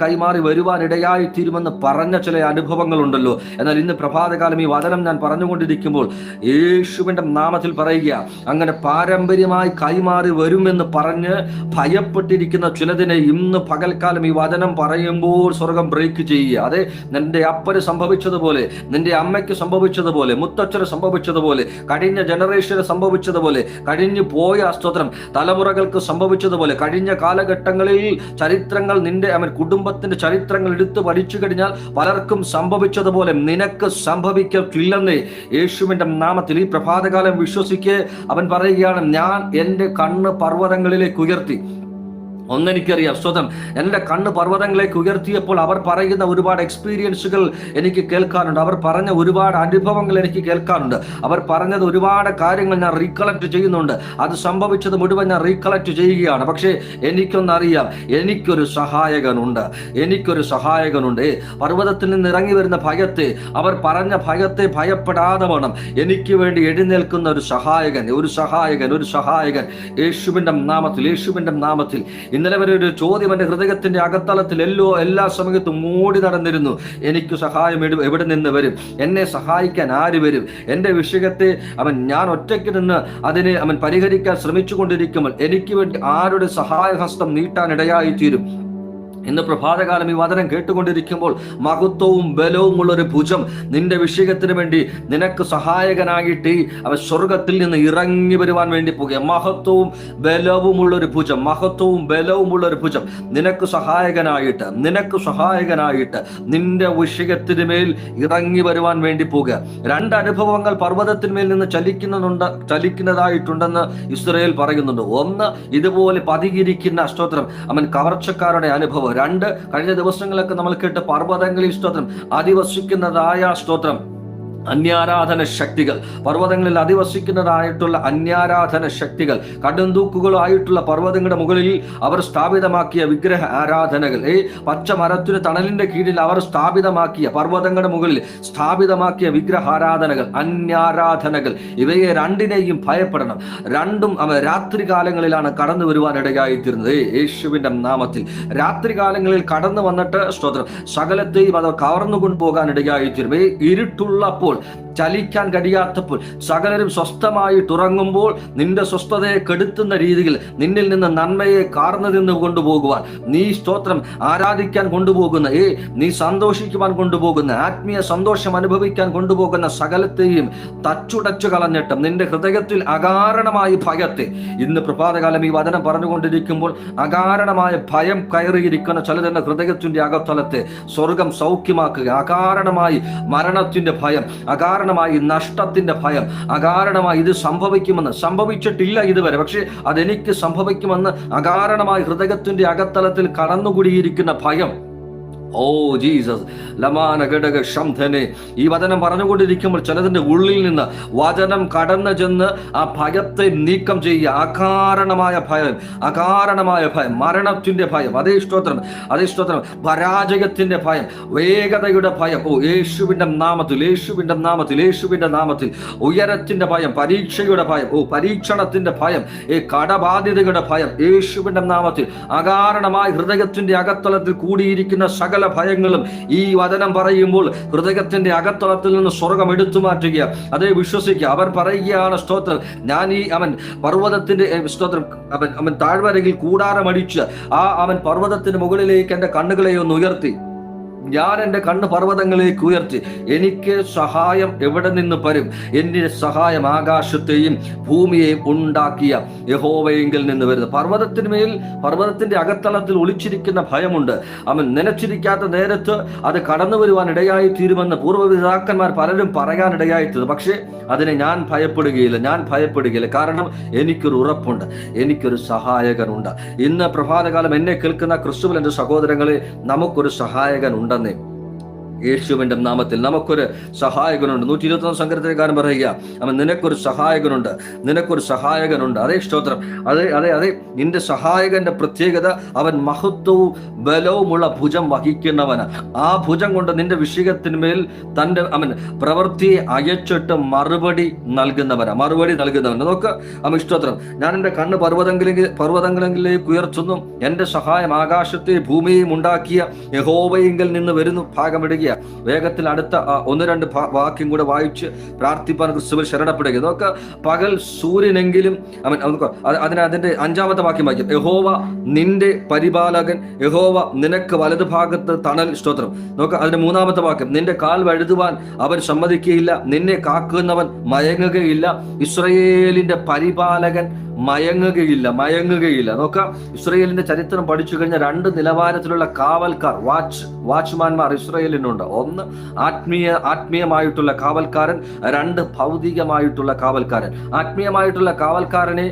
കൈമാറി വരുവാൻ ഇടയായിത്തീരുമെന്ന് പറഞ്ഞ ചില അനുഭവങ്ങളുണ്ടല്ലോ. എന്നാൽ ഇന്ന് പ്രഭാതകാലം ഈ വചനം ഞാൻ പറഞ്ഞുകൊണ്ടിരിക്കുമ്പോൾ യേശുവിന്റെ നാമത്തിൽ പറയുക, അങ്ങനെ പാരമ്പര്യമായി കൈമാറി വരുമെന്ന് പറഞ്ഞ് ഭയപ്പെട്ടിരിക്കുന്ന ചിലതിനെ ഇന്ന് പകൽക്കാലം ഈ വചനം പറയുമ്പോൾ സ്വർഗം ബ്രേക്ക് ചെയ്യുക. അതെ, നിന്റെ അപ്പന് സംഭവിച്ചതുപോലെ, നിന്റെ അമ്മയ്ക്ക് സംഭവിച്ചതുപോലെ, മുത്തച്ഛന് സംഭവിച്ചതുപോലെ, കഴിഞ്ഞ ജനറേഷന് സംഭവിച്ചതുപോലെ, കഴിഞ്ഞു പോയ സ്തോത്രം തലമുറകൾക്ക് സംഭവിച്ചതുപോലെ, കഴിഞ്ഞ കാലഘട്ടങ്ങളിൽ ചരിത്രങ്ങൾ, നിന്റെ കുടുംബത്തിന്റെ ചരിത്രങ്ങൾ എടുത്ത് പഠിച്ചു കഴിഞ്ഞാൽ പലർക്കും സംഭവിച്ചതുപോലെ നിനക്ക് സംഭവിക്കില്ലെന്നേ യേശുവിന്റെ നാമത്തിൽ ഈ പ്രഭാതകാലം വിശ്വസിക്ക്. അവൻ പറയുകയാണ്, ഞാൻ എൻ്റെ കണ്ണ് പർവ്വതങ്ങളിലേക്ക് ഉയർത്തി. ഒന്നെനിക്കറിയാം, സ്വതം എൻ്റെ കണ്ണ് പർവ്വതങ്ങളിലേക്ക് ഉയർത്തിയപ്പോൾ അവർ പറയുന്ന ഒരുപാട് എക്സ്പീരിയൻസുകൾ എനിക്ക് കേൾക്കാനുണ്ട്, അവർ പറഞ്ഞ ഒരുപാട് അനുഭവങ്ങൾ എനിക്ക് കേൾക്കാനുണ്ട്, അവർ പറഞ്ഞത് ഒരുപാട് കാര്യങ്ങൾ ഞാൻ റീകളക്ട് ചെയ്യുന്നുണ്ട്, അത് സംഭവിച്ചത് മുഴുവൻ ഞാൻ റീകളക്ട് ചെയ്യുകയാണ്. പക്ഷേ എനിക്കൊന്നറിയാം, എനിക്കൊരു സഹായകനുണ്ട്, എനിക്കൊരു സഹായകനുണ്ട്. പർവ്വതത്തിൽ നിന്ന് ഇറങ്ങി വരുന്ന ഭയത്തെ, അവർ പറഞ്ഞ ഭയത്തെ ഭയപ്പെടാതെ വേണം എനിക്ക് വേണ്ടി എഴുന്നേൽക്കുന്ന ഒരു സഹായകൻ, ഒരു സഹായകൻ, ഒരു സഹായകൻ യേശുവിൻ്റെ നാമത്തിൽ, യേശുവിൻ്റെ നാമത്തിൽ. ഇന്നലെ വരെ ഒരു ചോദ്യം എൻ്റെ ഹൃദയത്തിന്റെ അകത്തളത്തിൽ എല്ലാ സമയത്തും മൂടി നടന്നിരുന്നു, എനിക്ക് സഹായം എവിടെ നിന്ന് വരും, എന്നെ സഹായിക്കാൻ ആര് വരും? എൻ്റെ വിഷയത്തെ ഞാൻ ഒറ്റയ്ക്ക് നിന്ന് അതിനെ പരിഹരിക്കാൻ ശ്രമിച്ചു കൊണ്ടിരിക്കുമ്പോൾ എനിക്ക് വേണ്ടി ആരുടെ സഹായഹസ്തം നീട്ടാൻ ഇടയായിത്തീരും? ഇന്ന് പ്രഭാതകാലം ഈ വചനം കേട്ടുകൊണ്ടിരിക്കുമ്പോൾ മഹത്വവും ബലവും ഉള്ളൊരു ഭുജം നിന്റെ വിഷയത്തിന് വേണ്ടി നിനക്ക് സഹായകനായിട്ട് അവൻ സ്വർഗത്തിൽ നിന്ന് ഇറങ്ങി വരുവാൻ വേണ്ടി പോകുക. മഹത്വവും ബലവുമുള്ളൊരു ഭുജം, മഹത്വവും ബലവുമുള്ളൊരു ഭുജം നിനക്ക് സഹായകനായിട്ട് നിന്റെ വിഷയത്തിന് മേൽ ഇറങ്ങി വരുവാൻ വേണ്ടി പോകുക. രണ്ട് അനുഭവങ്ങൾ പർവ്വതത്തിന്മേൽ നിന്ന് ചലിക്കുന്നതായിട്ടുണ്ടെന്ന് ഇസ്രായേൽ പറയുന്നുണ്ട്. ഒന്ന്, ഇതുപോലെ പതിയിരിക്കുന്ന സ്തോത്രം കവർച്ചക്കാരുടെ അനുഭവം. രണ്ട്, കഴിഞ്ഞ ദിവസങ്ങളൊക്കെ നമ്മൾ കേട്ട് പർവ്വതങ്ങളിൽ സ്തോത്രം അധിവസിക്കുന്നതായ സ്തോത്രം അന്യാരാധന ശക്തികൾ, പർവ്വതങ്ങളിൽ അധിവസിക്കുന്നതായിട്ടുള്ള അന്യാരാധന ശക്തികൾ, കടുംതൂക്കുകളായിട്ടുള്ള പർവ്വതങ്ങളുടെ മുകളിൽ അവർ സ്ഥാപിതമാക്കിയ വിഗ്രഹ ആരാധനകൾ, പച്ച മരത്തിന് തണലിന്റെ കീഴിൽ അവർ സ്ഥാപിതമാക്കിയ, പർവ്വതങ്ങളുടെ മുകളിൽ സ്ഥാപിതമാക്കിയ വിഗ്രഹാരാധനകൾ, അന്യാരാധനകൾ, ഇവയെ രണ്ടിനെയും ഭയപ്പെടണം. രണ്ടും രാത്രി കാലങ്ങളിലാണ് കടന്നു വരുവാനിടയായിത്തീരുന്നത്. യേശുവിന്റെ നാമത്തിൽ രാത്രികാലങ്ങളിൽ കടന്നു വന്നിട്ട് സ്തോത്രം സകലത്തെയും അത് കവർന്നു കൊണ്ടുപോകാനിടയായിത്തീരും. ഇരുട്ടുള്ളപ്പോൾ, ചലിക്കാൻ കഴിയാത്തപ്പോൾ, സകലരും സ്വസ്ഥമായി തുറങ്ങുമ്പോൾ, നിന്റെ സ്വസ്ഥതയെ കെടുത്തുന്ന രീതിയിൽ നിന്നിൽ നിന്ന് നന്മയെ കാർന്നു നിന്ന് കൊണ്ടുപോകുവാൻ, നീ സ്തോത്രം ആരാധിക്കാൻ കൊണ്ടുപോകുന്ന, നീ സന്തോഷിക്കുവാൻ കൊണ്ടുപോകുന്ന, ആത്മീയ സന്തോഷം അനുഭവിക്കാൻ കൊണ്ടുപോകുന്ന സകലത്തെയും തച്ചുടച്ചു കളഞ്ഞിട്ടും നിന്റെ ഹൃദയത്തിൽ അകാരണമായ ഭയത്തെ, ഇന്ന് പ്രഭാതകാലം ഈ വചനം പറഞ്ഞുകൊണ്ടിരിക്കുമ്പോൾ അകാരണമായ ഭയം കയറിയിരിക്കുന്ന ചിലരുടെ ഹൃദയത്തിന്റെ അകത്തലത്തെ സ്വർഗം സൗഖ്യമാക്കുക. അകാരണമായി മരണത്തിന്റെ ഭയം, അകാരണമായി നഷ്ടത്തിന്റെ ഭയം, അകാരണമായി ഇത് സംഭവിച്ചിട്ടില്ല ഇതുവരെ, പക്ഷെ അതെനിക്ക് സംഭവിക്കുമെന്ന് അകാരണമായി ഹൃദയത്തിന്റെ അകത്തലത്തിൽ കടന്നുകൂടിയിരിക്കുന്ന ഭയം. ഓ ജീസസ് ലമാന ഘടക ശംധനെ, ഈ വചനം പറഞ്ഞുകൊണ്ടിരിക്കുമ്പോൾ ചിലതിന്റെ ഉള്ളിൽ നിന്ന് വചനം കടന്നു ചെന്ന് ആ ഭയത്തെ നീക്കം ചെയ്യുക. അകാരണമായ ഭയം, അകാരണമായ ഭയം, മരണത്തിന്റെ ഭയം, അതേ സ്തോത്രം, പരാജയത്തിന്റെ ഭയം, വേഗതയുടെ ഭയം. ഓ യേശുവിന്റെ നാമത്തിൽ, യേശുവിന്റെ നാമത്തിൽ, യേശുവിന്റെ നാമത്തിൽ. ഉയരത്തിന്റെ ഭയം, പരീക്ഷയുടെ ഭയം, പരീക്ഷണത്തിന്റെ ഭയം, കടബാധ്യതയുടെ ഭയം, യേശുവിന്റെ നാമത്തിൽ. അകാരണമായി ഹൃദയത്തിന്റെ അകത്തലത്തിൽ കൂടിയിരിക്കുന്ന സകല ഭയങ്ങളും ഈ വചനം പറയുമ്പോൾ ഹൃദയത്തിന്റെ അകത്തളത്തിൽ നിന്ന് സ്വർഗം എടുത്തു മാറ്റുക. അതേ വിശ്വസിക്കുക. അവർ പറയുകയാണ് സ്തോത്രം, ഞാൻ ഈ പർവ്വതത്തിന്റെ സ്തോത്രം അവൻ താഴ്വരയിൽ കൂടാരമടിച്ച് അവൻ പർവ്വതത്തിന് മുകളിലേക്ക് എന്റെ കണ്ണുകളെ ഒന്ന് ഉയർത്തി, ഞാൻ എൻ്റെ കണ്ണ് പർവ്വതങ്ങളിലേക്ക് ഉയർത്തി, എനിക്ക് സഹായം എവിടെ നിന്ന് വരും? എൻ്റെ സഹായം ആകാശത്തെയും ഭൂമിയെയും ഉണ്ടാക്കിയ യഹോവയെങ്കിൽ നിന്ന് വരുന്നത്. പർവ്വതത്തിന്റെ അകത്തളത്തിൽ ഒളിച്ചിരിക്കുന്ന ഭയമുണ്ട്. അവൻ നനച്ചിരിക്കാത്ത നേരത്ത് അത് കടന്നു വരുവാൻ ഇടയായി തീരുമെന്ന് പൂർവ്വപിതാക്കന്മാർ പലരും പറയാനിടയായിത്തീർന്നു. പക്ഷേ അതിനെ ഞാൻ ഭയപ്പെടുകയില്ല. കാരണം എനിക്കൊരു ഉറപ്പുണ്ട്, എനിക്കൊരു സഹായകനുണ്ട്. ഇന്ന് പ്രഭാതകാലം എന്നെ കേൾക്കുന്ന ക്രിസ്തുവിൽ എൻ്റെ സഹോദരങ്ങളെ, നമുക്കൊരു സഹായകനുണ്ട്. യേശുവിന്റെ നാമത്തിൽ നമുക്കൊരു സഹായകനുണ്ട്. 121 സങ്കീർത്തനക്കാരൻ പറയുക, അവൻ നിനക്കൊരു സഹായകനുണ്ട്. അതേ സ്തോത്രം, അതെ. നിന്റെ സഹായകന്റെ പ്രത്യേകത, അവൻ മഹത്വവും ബലവുമുള്ള ഭുജം വഹിക്കുന്നവന്. ആ ഭുജം കൊണ്ട് നിന്റെ വിഷയത്തിന്മേൽ തന്റെ പ്രവൃത്തിയെ അയച്ചിട്ട് മറുപടി നൽകുന്നവൻ. നോക്ക് സ്തോത്രം, ഞാൻ എൻ്റെ കണ്ണ് പർവ്വതങ്ങളിലേക്ക് ഉയർത്തുന്നു, എൻ്റെ സഹായം ആകാശത്തെ ഭൂമിയെയും ഉണ്ടാക്കിയ യഹോവയെങ്കിൽ നിന്ന് വരുന്നു. ഭാഗമിടുക. വേഗത്തിൽ അടുത്ത 1-2 വാക്യം കൂടെ വായിച്ച് പ്രാർത്ഥിപ്പാൻ ക്രിസ്തുവിൽ ശരണപ്പെടുക. നോക്ക്, പകൽ സൂര്യനെങ്കിലും അതിന്റെ 5-ാമത്തെ വാക്യം വായിക്കും. യഹോവ നിന്റെ പരിപാലകൻ, യഹോവ നിനക്ക് വലതുഭാഗത്ത് തണൽ. സ്തോത്രം. നോക്ക്, അതിന്റെ 3-ാമത്തെ വാക്യം, നിന്റെ കാൽ വഴുതുവാൻ അവൻ സമ്മതിക്കുകയില്ല, നിന്നെ കാക്കുന്നവൻ മയങ്ങുകയില്ല. ഇസ്രായേലിന്റെ പരിപാലകൻ മയങ്ങുകയില്ല. നോക്കാം, ഇസ്രായേലിന്റെ ചരിത്രം പഠിച്ചു കഴിഞ്ഞാൽ 2 നിലവാരത്തിലുള്ള കാവൽക്കാർ, വാച്ച്മാൻമാർ ഇസ്രായേലിനുണ്ട്. ഒന്ന് ആത്മീയമായിട്ടുള്ള കാവൽക്കാരൻ, 2 ഭൗതികമായിട്ടുള്ള കാവൽക്കാരൻ. ആത്മീയമായിട്ടുള്ള കാവൽക്കാരനെ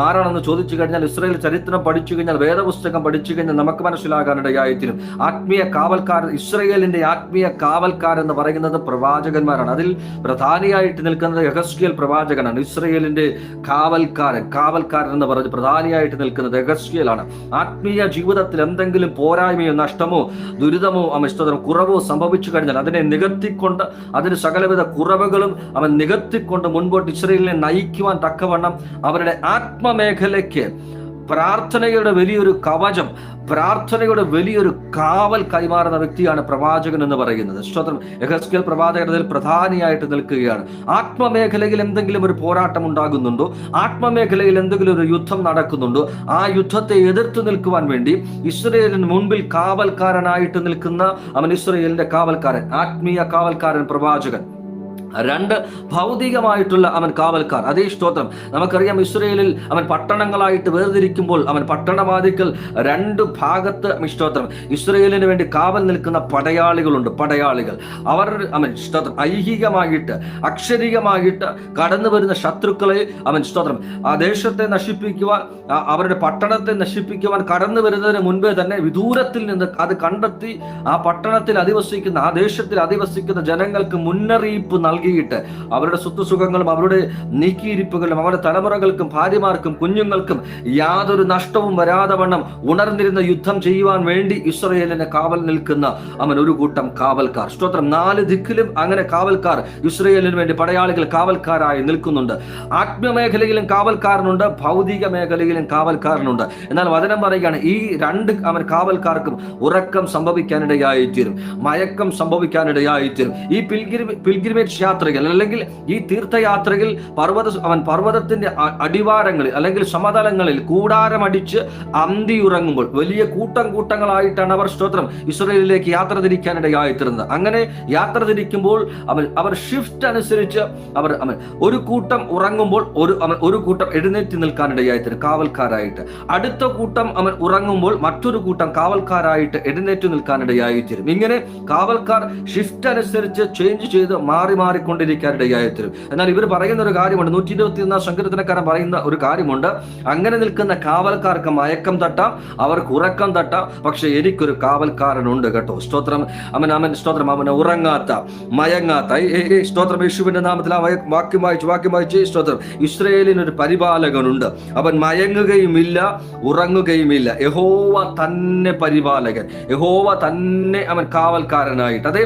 ആരാണെന്ന് ചോദിച്ചു കഴിഞ്ഞാൽ, ഇസ്രായേൽ ചരിത്രം പഠിച്ചു കഴിഞ്ഞാൽ, വേദപുസ്തകം പഠിച്ചു കഴിഞ്ഞാൽ നമുക്ക് മനസ്സിലാകാനിടയായിത്തീരും. ആത്മീയ കാവൽക്കാരൻ, ഇസ്രായേലിന്റെ ആത്മീയ കാവൽക്കാരൻ എന്ന് പറയുന്നത് പ്രവാചകന്മാരാണ്. അതിൽ പ്രധാനിയായിട്ട് നിൽക്കുന്നത് യെഹെസ്കേൽ പ്രവാചകനാണ്. ഇസ്രായേലിന്റെ കാവൽക്കാരൻ എന്ന് പറഞ്ഞ് പ്രധാനിയായിട്ട് നിൽക്കുന്നത് യെഹെസ്കേലാണ്. ആത്മീയ ജീവിതത്തിൽ എന്തെങ്കിലും പോരായ്മയോ നഷ്ടമോ ദുരിതമോ കുറവോ സംഭവിച്ചു കഴിഞ്ഞാൽ അതിനെ നികത്തിക്കൊണ്ട്, അതിന് സകലവിധ കുറവുകളും അവൻ നികത്തിക്കൊണ്ട് മുൻപോട്ട് ഇസ്രായേലിനെ നയിക്കുവാൻ തക്കവണ്ണം അവരുടെ ആത്മമേഖലയ്ക്ക് പ്രാർത്ഥനയുടെ വലിയൊരു കവചം, പ്രാർത്ഥനയുടെ വലിയൊരു കാവൽ കൈമാറുന്ന വ്യക്തിയാണ് പ്രവാചകൻ എന്ന് പറയുന്നത്. സ്തോത്രം. യെഹെസ്കേൽ പ്രവാചകൻ അതിൽ പ്രധാനിയായിട്ട് നിൽക്കുകയാണ്. ആത്മമേഖലയിൽ എന്തെങ്കിലും ഒരു പോരാട്ടം ഉണ്ടാകുന്നുണ്ടോ, ആത്മമേഖലയിൽ എന്തെങ്കിലും ഒരു യുദ്ധം നടക്കുന്നുണ്ടോ, ആ യുദ്ധത്തെ എതിർത്ത് നിൽക്കുവാൻ വേണ്ടി ഇസ്രായേലിന് മുൻപിൽ കാവൽക്കാരനായിട്ട് നിൽക്കുന്ന അവൻ ഇസ്രായേലിന്റെ കാവൽക്കാരൻ, ആത്മീയ കാവൽക്കാരൻ പ്രവാചകൻ. 2 ഭൗതികമായിട്ടുള്ള അവൻ കാവൽക്കാർ. അതേ സ്തോത്രം. നമുക്കറിയാം, ഇസ്രായേലിൽ അവൻ പട്ടണങ്ങളായിട്ട് വേർതിരിക്കുമ്പോൾ അവൻ പട്ടണവാതിക്കൽ 2 ഭാഗത്ത് സ്തോത്രം ഇസ്രായേലിന് വേണ്ടി കാവൽ നിൽക്കുന്ന പടയാളികളുണ്ട്. അവർ സ്തോത്രം ഐഹികമായിട്ട് അക്ഷരികമായിട്ട് കടന്നു വരുന്ന ശത്രുക്കളെ സ്തോത്രം ആ ദേശത്തെ നശിപ്പിക്കുവാൻ, അവരുടെ പട്ടണത്തെ നശിപ്പിക്കുവാൻ കടന്നു വരുന്നതിന് മുൻപേ തന്നെ വിദൂരത്തിൽ നിന്ന് അത് കണ്ടെത്തി ആ പട്ടണത്തിൽ അധിവസിക്കുന്ന, ആ ദേശത്തിൽ അധിവസിക്കുന്ന ജനങ്ങൾക്ക് മുന്നറിയിപ്പ് നൽകിയിട്ട് അവരുടെ സ്വത്തുസുഖങ്ങളും അവരുടെ നീക്കിയിരിപ്പുകളും അവരുടെ തലമുറകൾക്കും ഭാര്യമാർക്കും കുഞ്ഞുങ്ങൾക്കും യാതൊരു നഷ്ടവും വരാതെ വണ്ണം ഉണർന്നിരുന്ന യുദ്ധം ചെയ്യുവാൻ വേണ്ടി ഇസ്രായേലിനെ കാവൽ നിൽക്കുന്ന ഒരു കൂട്ടം കാവൽക്കാർ. സ്തോത്രം. 4 ദിക്കിലും അങ്ങനെ കാവൽക്കാർ ഇസ്രായേലിന് വേണ്ടി പടയാളികൾ കാവൽക്കാരായി നിൽക്കുന്നുണ്ട്. ആത്മീയമേഖലയിലും കാവൽക്കാരനുണ്ട്, ഭൗതിക മേഖലയിലും കാവൽക്കാരനുണ്ട്. എന്നാൽ വചനം പറയുകയാണ് ഈ 2 കാവൽക്കാർക്കും ഉറക്കം സംഭവിക്കാനിടയായിത്തീരും, മയക്കം സംഭവിക്കാനിടയായിത്തീരും. ഈ പിൽഗ്രിമേജ് യാത്രകൾ അല്ലെങ്കിൽ ഈ തീർത്ഥയാത്രകൾ പർവ്വതത്തിന്റെ അടിവാരങ്ങളിൽ അല്ലെങ്കിൽ സമതലങ്ങളിൽ കൂടാരമടിച്ച് അന്തിയുറങ്ങുമ്പോൾ വലിയ കൂട്ടങ്ങളായിട്ടാണ് അവർ സ്തോത്രം ഇസ്രായേലിലേക്ക് യാത്ര തിരിക്കാനിടയായിത്തീരുന്നത്. അങ്ങനെ യാത്ര തിരിക്കുമ്പോൾ അവർ ഷിഫ്റ്റ് അനുസരിച്ച് ഒരു കൂട്ടം ഉറങ്ങുമ്പോൾ ഒരു കൂട്ടം എഴുന്നേറ്റ് നിൽക്കാനിടയായിത്തീരും കാവൽക്കാരായിട്ട്. അടുത്ത കൂട്ടം ഉറങ്ങുമ്പോൾ മറ്റൊരു കൂട്ടം കാവൽക്കാരായിട്ട് എഴുന്നേറ്റ് നിൽക്കാനിടയായിത്തീരും. ഇങ്ങനെ കാവൽക്കാർ ഷിഫ്റ്റ് അനുസരിച്ച് ചേഞ്ച് ചെയ്ത് മാറിക്കൊണ്ടിരിക്കാനിടയായിത്തീരും. എന്നാൽ ഇവർ പറയുന്ന ഒരു കാര്യമുണ്ട്, 121 സങ്കീർത്തനക്കാരൻ പറയുന്ന ഒരു കാര്യമുണ്ട്, അങ്ങനെ നിൽക്കുന്ന കാവൽക്കാർക്ക് മയക്കം തട്ടാം, അവർക്ക് ഉറക്കം തട്ടാം, പക്ഷെ എനിക്കൊരു കാവൽക്കാരനുണ്ട് കേട്ടോ. സ്തോത്രം. സ്തോത്രം. അവന് ഉറങ്ങാത്ത മയങ്ങാത്ത സ്തോത്രം. യേശുവിന്റെ നാമത്തിൽ ആ വാക്യം വായിച്ച് സ്തോത്രം. ഇസ്രായേലിനൊരു പരിപാലകനുണ്ട്, അവൻ മയങ്ങുകയുമില്ല ഉറങ്ങുകയുമില്ല. യഹോവ തന്നെ പരിപാലകൻ, യഹോവ തന്നെ അവൻ കാവൽക്കാരനായിട്ട്. അതെ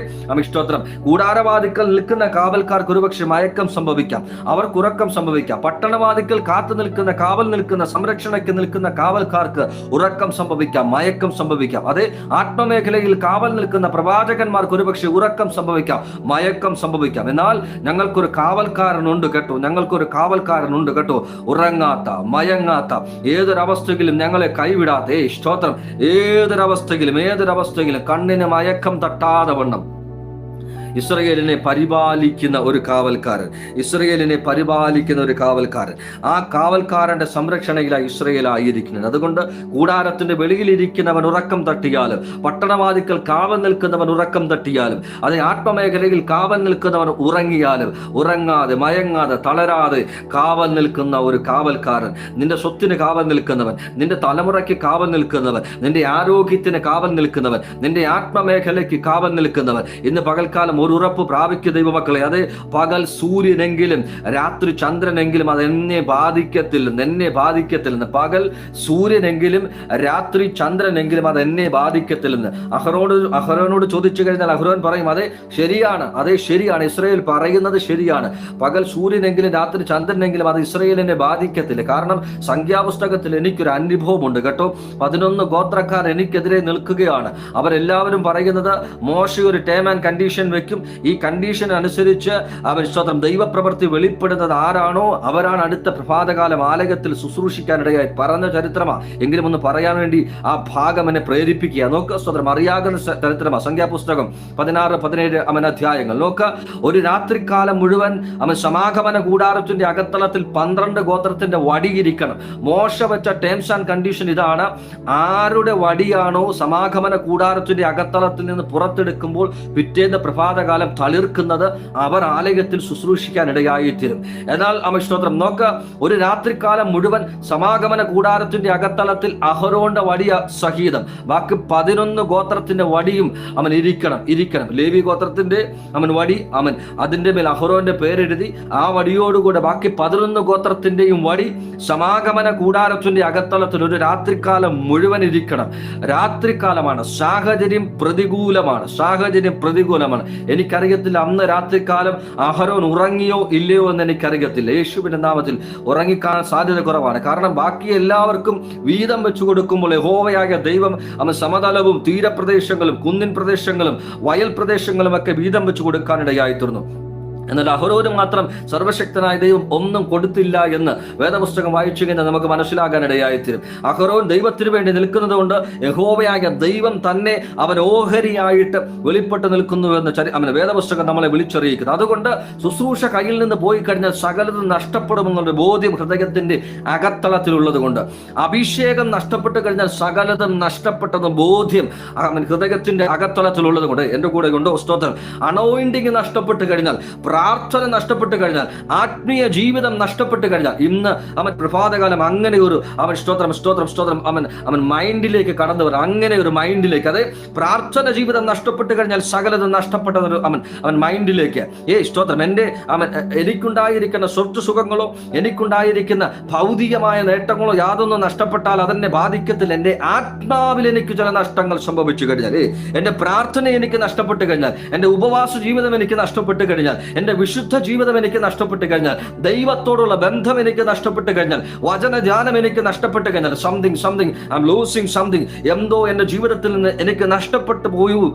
സ്തോത്രം. കൂടാരവാദിക്കൽ നിൽക്കുന്ന കാവൽക്കാർക്ക് ഒരുപക്ഷെ മയക്കം സംഭവിക്കാം, അവർക്ക് ഉറക്കം സംഭവിക്കാം. പട്ടണവാദിക്കൽ കാത്തു നിൽക്കുന്ന കാവൽ നിൽക്കുന്ന സംരക്ഷണയ്ക്ക് നിൽക്കുന്ന കാവൽക്കാർക്ക് ഉറക്കം സംഭവിക്കാം, മയക്കം സംഭവിക്കാം. അതെ ആത്മമേഖലയിൽ കാവൽ നിൽക്കുന്ന പ്രവാചകന്മാർക്ക് ഒരുപക്ഷെ ഉറക്കം സംഭവിക്കാം, മയക്കം സംഭവിക്കാം. എന്നാൽ ഞങ്ങൾക്കൊരു കാവൽക്കാരനുണ്ട് കേട്ടോ, ഞങ്ങൾക്കൊരു കാവൽക്കാരനുണ്ട് കേട്ടോ. ഉറങ്ങാത്ത മയങ്ങാത്ത ഏതൊരവസ്ഥയിലും ഞങ്ങളെ കൈവിടാത്ത സ്തോത്രം. ഏതൊരവസ്ഥയിലും കണ്ണിന് മയക്കം തട്ടാതെ വണ്ണം ഇസ്രായേലിനെ പരിപാലിക്കുന്ന ഒരു കാവൽക്കാരൻ, ഇസ്രായേലിനെ പരിപാലിക്കുന്ന ഒരു കാവൽക്കാരൻ. ആ കാവൽക്കാരന്റെ സംരക്ഷണയിലാണ് ഇസ്രായേൽ ആയിരിക്കുന്നത്. അതുകൊണ്ട് കൂടാരത്തിന്റെ വെളിയിലിരിക്കുന്നവൻ ഉറക്കം തട്ടിയാലും, പട്ടണവാദിക്കൽ കാവൽ നിൽക്കുന്നവൻ ഉറക്കം തട്ടിയാലും, അതേ ആത്മമേഖലയിൽ കാവൽ നിൽക്കുന്നവൻ ഉറങ്ങിയാലും ഉറങ്ങാതെ മയങ്ങാതെ തളരാതെ കാവൽ നിൽക്കുന്ന ഒരു കാവൽക്കാരൻ, നിന്റെ സ്വത്തിന് കാവൽ നിൽക്കുന്നവൻ, നിന്റെ തലമുറയ്ക്ക് കാവൽ നിൽക്കുന്നവൻ, നിന്റെ ആരോഗ്യത്തിന് കാവൽ നിൽക്കുന്നവൻ, നിന്റെ ആത്മമേഖലയ്ക്ക് കാവൽ നിൽക്കുന്നവൻ. ഇന്ന് പകൽക്കാലം ഒരു ഉറപ്പ് പ്രാപിക്കുക ദൈവമക്കളെ. അത് പകൽ സൂര്യനെങ്കിലും രാത്രി ചന്ദ്രനെങ്കിലും അത് എന്നെ ബാധിക്കത്തില്ലെന്ന്. പകൽ സൂര്യനെങ്കിലും രാത്രി ചന്ദ്രനെങ്കിലും അത് എന്നെ ബാധിക്കത്തില്ലെന്ന് അഹരോനോട് ചോദിച്ചു കഴിഞ്ഞാൽ അഹരോൻ പറയും അതെ ശരിയാണ്, ഇസ്രായേൽ പറയുന്നത് ശരിയാണ്. പകൽ സൂര്യനെങ്കിലും രാത്രി ചന്ദ്രനെങ്കിലും അത് ഇസ്രായേലിനെ ബാധിക്കത്തില്ല. കാരണം സംഖ്യാപുസ്തകത്തിൽ എനിക്കൊരു അനുഭവമുണ്ട് കേട്ടോ. 11 ഗോത്രക്കാർ എനിക്കെതിരെ നിൽക്കുകയാണ്. അവരെല്ലാവരും പറയുന്നത് മോശ ഒരു ടേം ആൻഡ് കണ്ടീഷൻ വെക്കും, ഈ കണ്ടീഷൻ അനുസരിച്ച് അവർ സ്വന്തം ദൈവപ്രവൃത്തി വെളിപ്പെടുന്നത് ആരാണോ അവരാണ് അടുത്ത പ്രഭാതകാലം ആലയത്തിൽ ശുശ്രൂഷിക്കാനിടയായി പറഞ്ഞ ചരിത്രമാണ്. എങ്കിലും ഒന്ന് പറയാൻ വേണ്ടി ആ ഭാഗം എന്നെ പ്രേരിപ്പിക്കുക. നോക്ക് സ്വതന്ത്രം അറിയാകുന്ന ചരിത്രമാണ്. സംഖ്യാപുസ്തകം 16-17 അധ്യായങ്ങൾ നോക്ക്. ഒരു രാത്രിക്കാലം മുഴുവൻ സമാഗമന കൂടാരത്തിന്റെ അകത്തളത്തിൽ 12 ഗോത്രത്തിന്റെ വടിയിരിക്കണം. മോശ വെച്ച ടേംസ് ആൻഡ് കണ്ടീഷൻ ഇതാണ്, ആരുടെ വടിയാണോ സമാഗമന കൂടാരത്തിന്റെ അകത്തളത്തിൽ നിന്ന് പുറത്തെടുക്കുമ്പോൾ പിറ്റേന്ന് പ്രഭാതകാലം തളിർക്കുന്നത് അവർ ആലയത്തിൽ ശുശ്രൂഷിക്കാനിടയായിത്തീരും. എന്നാൽ സ്തോത്രം നോക്ക്, ഒരു രാത്രിക്കാലം മുഴുവൻ സമാഗമന കൂടാരത്തിന്റെ അകത്തളത്തിൽ അഹരോന്റെ വടിയ സഹിതം ബാക്കി 11 ഗോത്രത്തിന്റെ വടിയും ഇരിക്കണം. ലേവി ഗോത്രത്തിന്റെ വടി അതിന്റെ മേൽ അഹരോന്റെ പേരെഴുതി ആ വടിയോടുകൂടെ ബാക്കി 11 ഗോത്രത്തിന്റെയും വടി സമാഗമന കൂടാരത്തിന്റെ അകത്തളത്തിൽ ഒരു രാത്രിക്കാലം മുഴുവൻ ഇരിക്കണം. രാത്രിക്കാലമാണ്, സാഹചര്യം പ്രതികൂലമാണ്. എനിക്കറിയത്തില്ല അന്ന് രാത്രികാലം അഹരോൻ ഉറങ്ങിയോ ഇല്ലയോ എന്ന് എനിക്കറിയത്തില്ല. യേശുവിന്റെ നാമത്തിൽ ഉറങ്ങിക്കാണാൻ സാധ്യത കുറവാണ്. കാരണം ബാക്കി എല്ലാവർക്കും വീതം വെച്ചു കൊടുക്കുമ്പോൾ യഹോവയായ ദൈവം സമതലവും തീരപ്രദേശങ്ങളും കുന്നിൻ പ്രദേശങ്ങളും വയൽ പ്രദേശങ്ങളും ഒക്കെ വീതം വെച്ചു കൊടുക്കാനിടയായിത്തീർന്നു. എന്നാൽ അഹരോന് മാത്രം സർവശക്തനായ ദൈവം ഒന്നും കൊടുത്തില്ല എന്ന് വേദപുസ്തകം വായിച്ചു കഴിഞ്ഞാൽ നമുക്ക് മനസ്സിലാകാനിടയായിത്തീരും. അഹരോൻ ദൈവത്തിന് വേണ്ടി നിൽക്കുന്നത് കൊണ്ട് യഹോവയായ ദൈവം തന്നെ അവൻ ഓഹരിയായിട്ട് വെളിപ്പെട്ട് നിൽക്കുന്നുവെന്ന് വേദപുസ്തകം നമ്മളെ വിളിച്ചറിയിക്കുന്നു. അതുകൊണ്ട് ശുശ്രൂഷ കയ്യിൽ നിന്ന് പോയി കഴിഞ്ഞാൽ സകലതും നഷ്ടപ്പെടുമെന്നുള്ള ബോധ്യം ഹൃദയത്തിന്റെ അകത്തളത്തിലുള്ളത് കൊണ്ട്, അഭിഷേകം നഷ്ടപ്പെട്ട് കഴിഞ്ഞാൽ സകലതും നഷ്ടപ്പെട്ടെന്ന ബോധ്യം ഹൃദയത്തിന്റെ അകത്തളത്തിലുള്ളത് കൊണ്ട്, എന്റെ കൂടെ കൊണ്ട് സ്തോത്രം. അനോയിന്റിങ് നഷ്ടപ്പെട്ട് കഴിഞ്ഞാൽ പ്രാർത്ഥന നഷ്ടപ്പെട്ട് കഴിഞ്ഞാൽ, ആത്മീയ ജീവിതം നഷ്ടപ്പെട്ട് കഴിഞ്ഞാൽ, ഇന്ന് അവൻ പ്രഭാതകാലം അങ്ങനെ ഒരു അവൻ സ്തോത്രം സ്തോത്രം സ്തോത്രം അവൻ മൈൻഡിലേക്ക് കടന്നു വരാം. അങ്ങനെ ഒരു മൈൻഡിലേക്ക്, അതെ, പ്രാർത്ഥന ജീവിതം നഷ്ടപ്പെട്ട് കഴിഞ്ഞാൽ സകലതും നഷ്ടപ്പെട്ട അവൻ മൈൻഡിലേക്ക് സ്തോത്രം എനിക്കുണ്ടായിരിക്കുന്ന സ്വത്ത് സുഖങ്ങളോ എനിക്കുണ്ടായിരിക്കുന്ന ഭൗതികമായ നേട്ടങ്ങളോ യാതൊന്നും നഷ്ടപ്പെട്ടാൽ അതെന്നെ ബാധിക്കത്തില്ല. എൻ്റെ ആത്മാവിൽ എനിക്ക് ചില നഷ്ടങ്ങൾ സംഭവിച്ചു കഴിഞ്ഞാൽ, എൻ്റെ പ്രാർത്ഥന എനിക്ക് നഷ്ടപ്പെട്ട് കഴിഞ്ഞാൽ, എൻ്റെ ഉപവാസ ജീവിതം എനിക്ക് നഷ്ടപ്പെട്ട് കഴിഞ്ഞാൽ, എൻ്റെ വിശുദ്ധ ജീവിതം എനിക്ക് നഷ്ടപ്പെട്ട് കഴിഞ്ഞാൽ, ദൈവത്തോടുള്ള ബന്ധം എനിക്ക് നഷ്ടപ്പെട്ട് കഴിഞ്ഞാൽ, വചനധ്യാനം എനിക്ക് നഷ്ടപ്പെട്ട് കഴിഞ്ഞാൽ, something I am losing something, എന്തോ എൻ്റെ ജീവിതത്തിൽ നിന്ന് എനിക്ക് നഷ്ടപ്പെട്ടു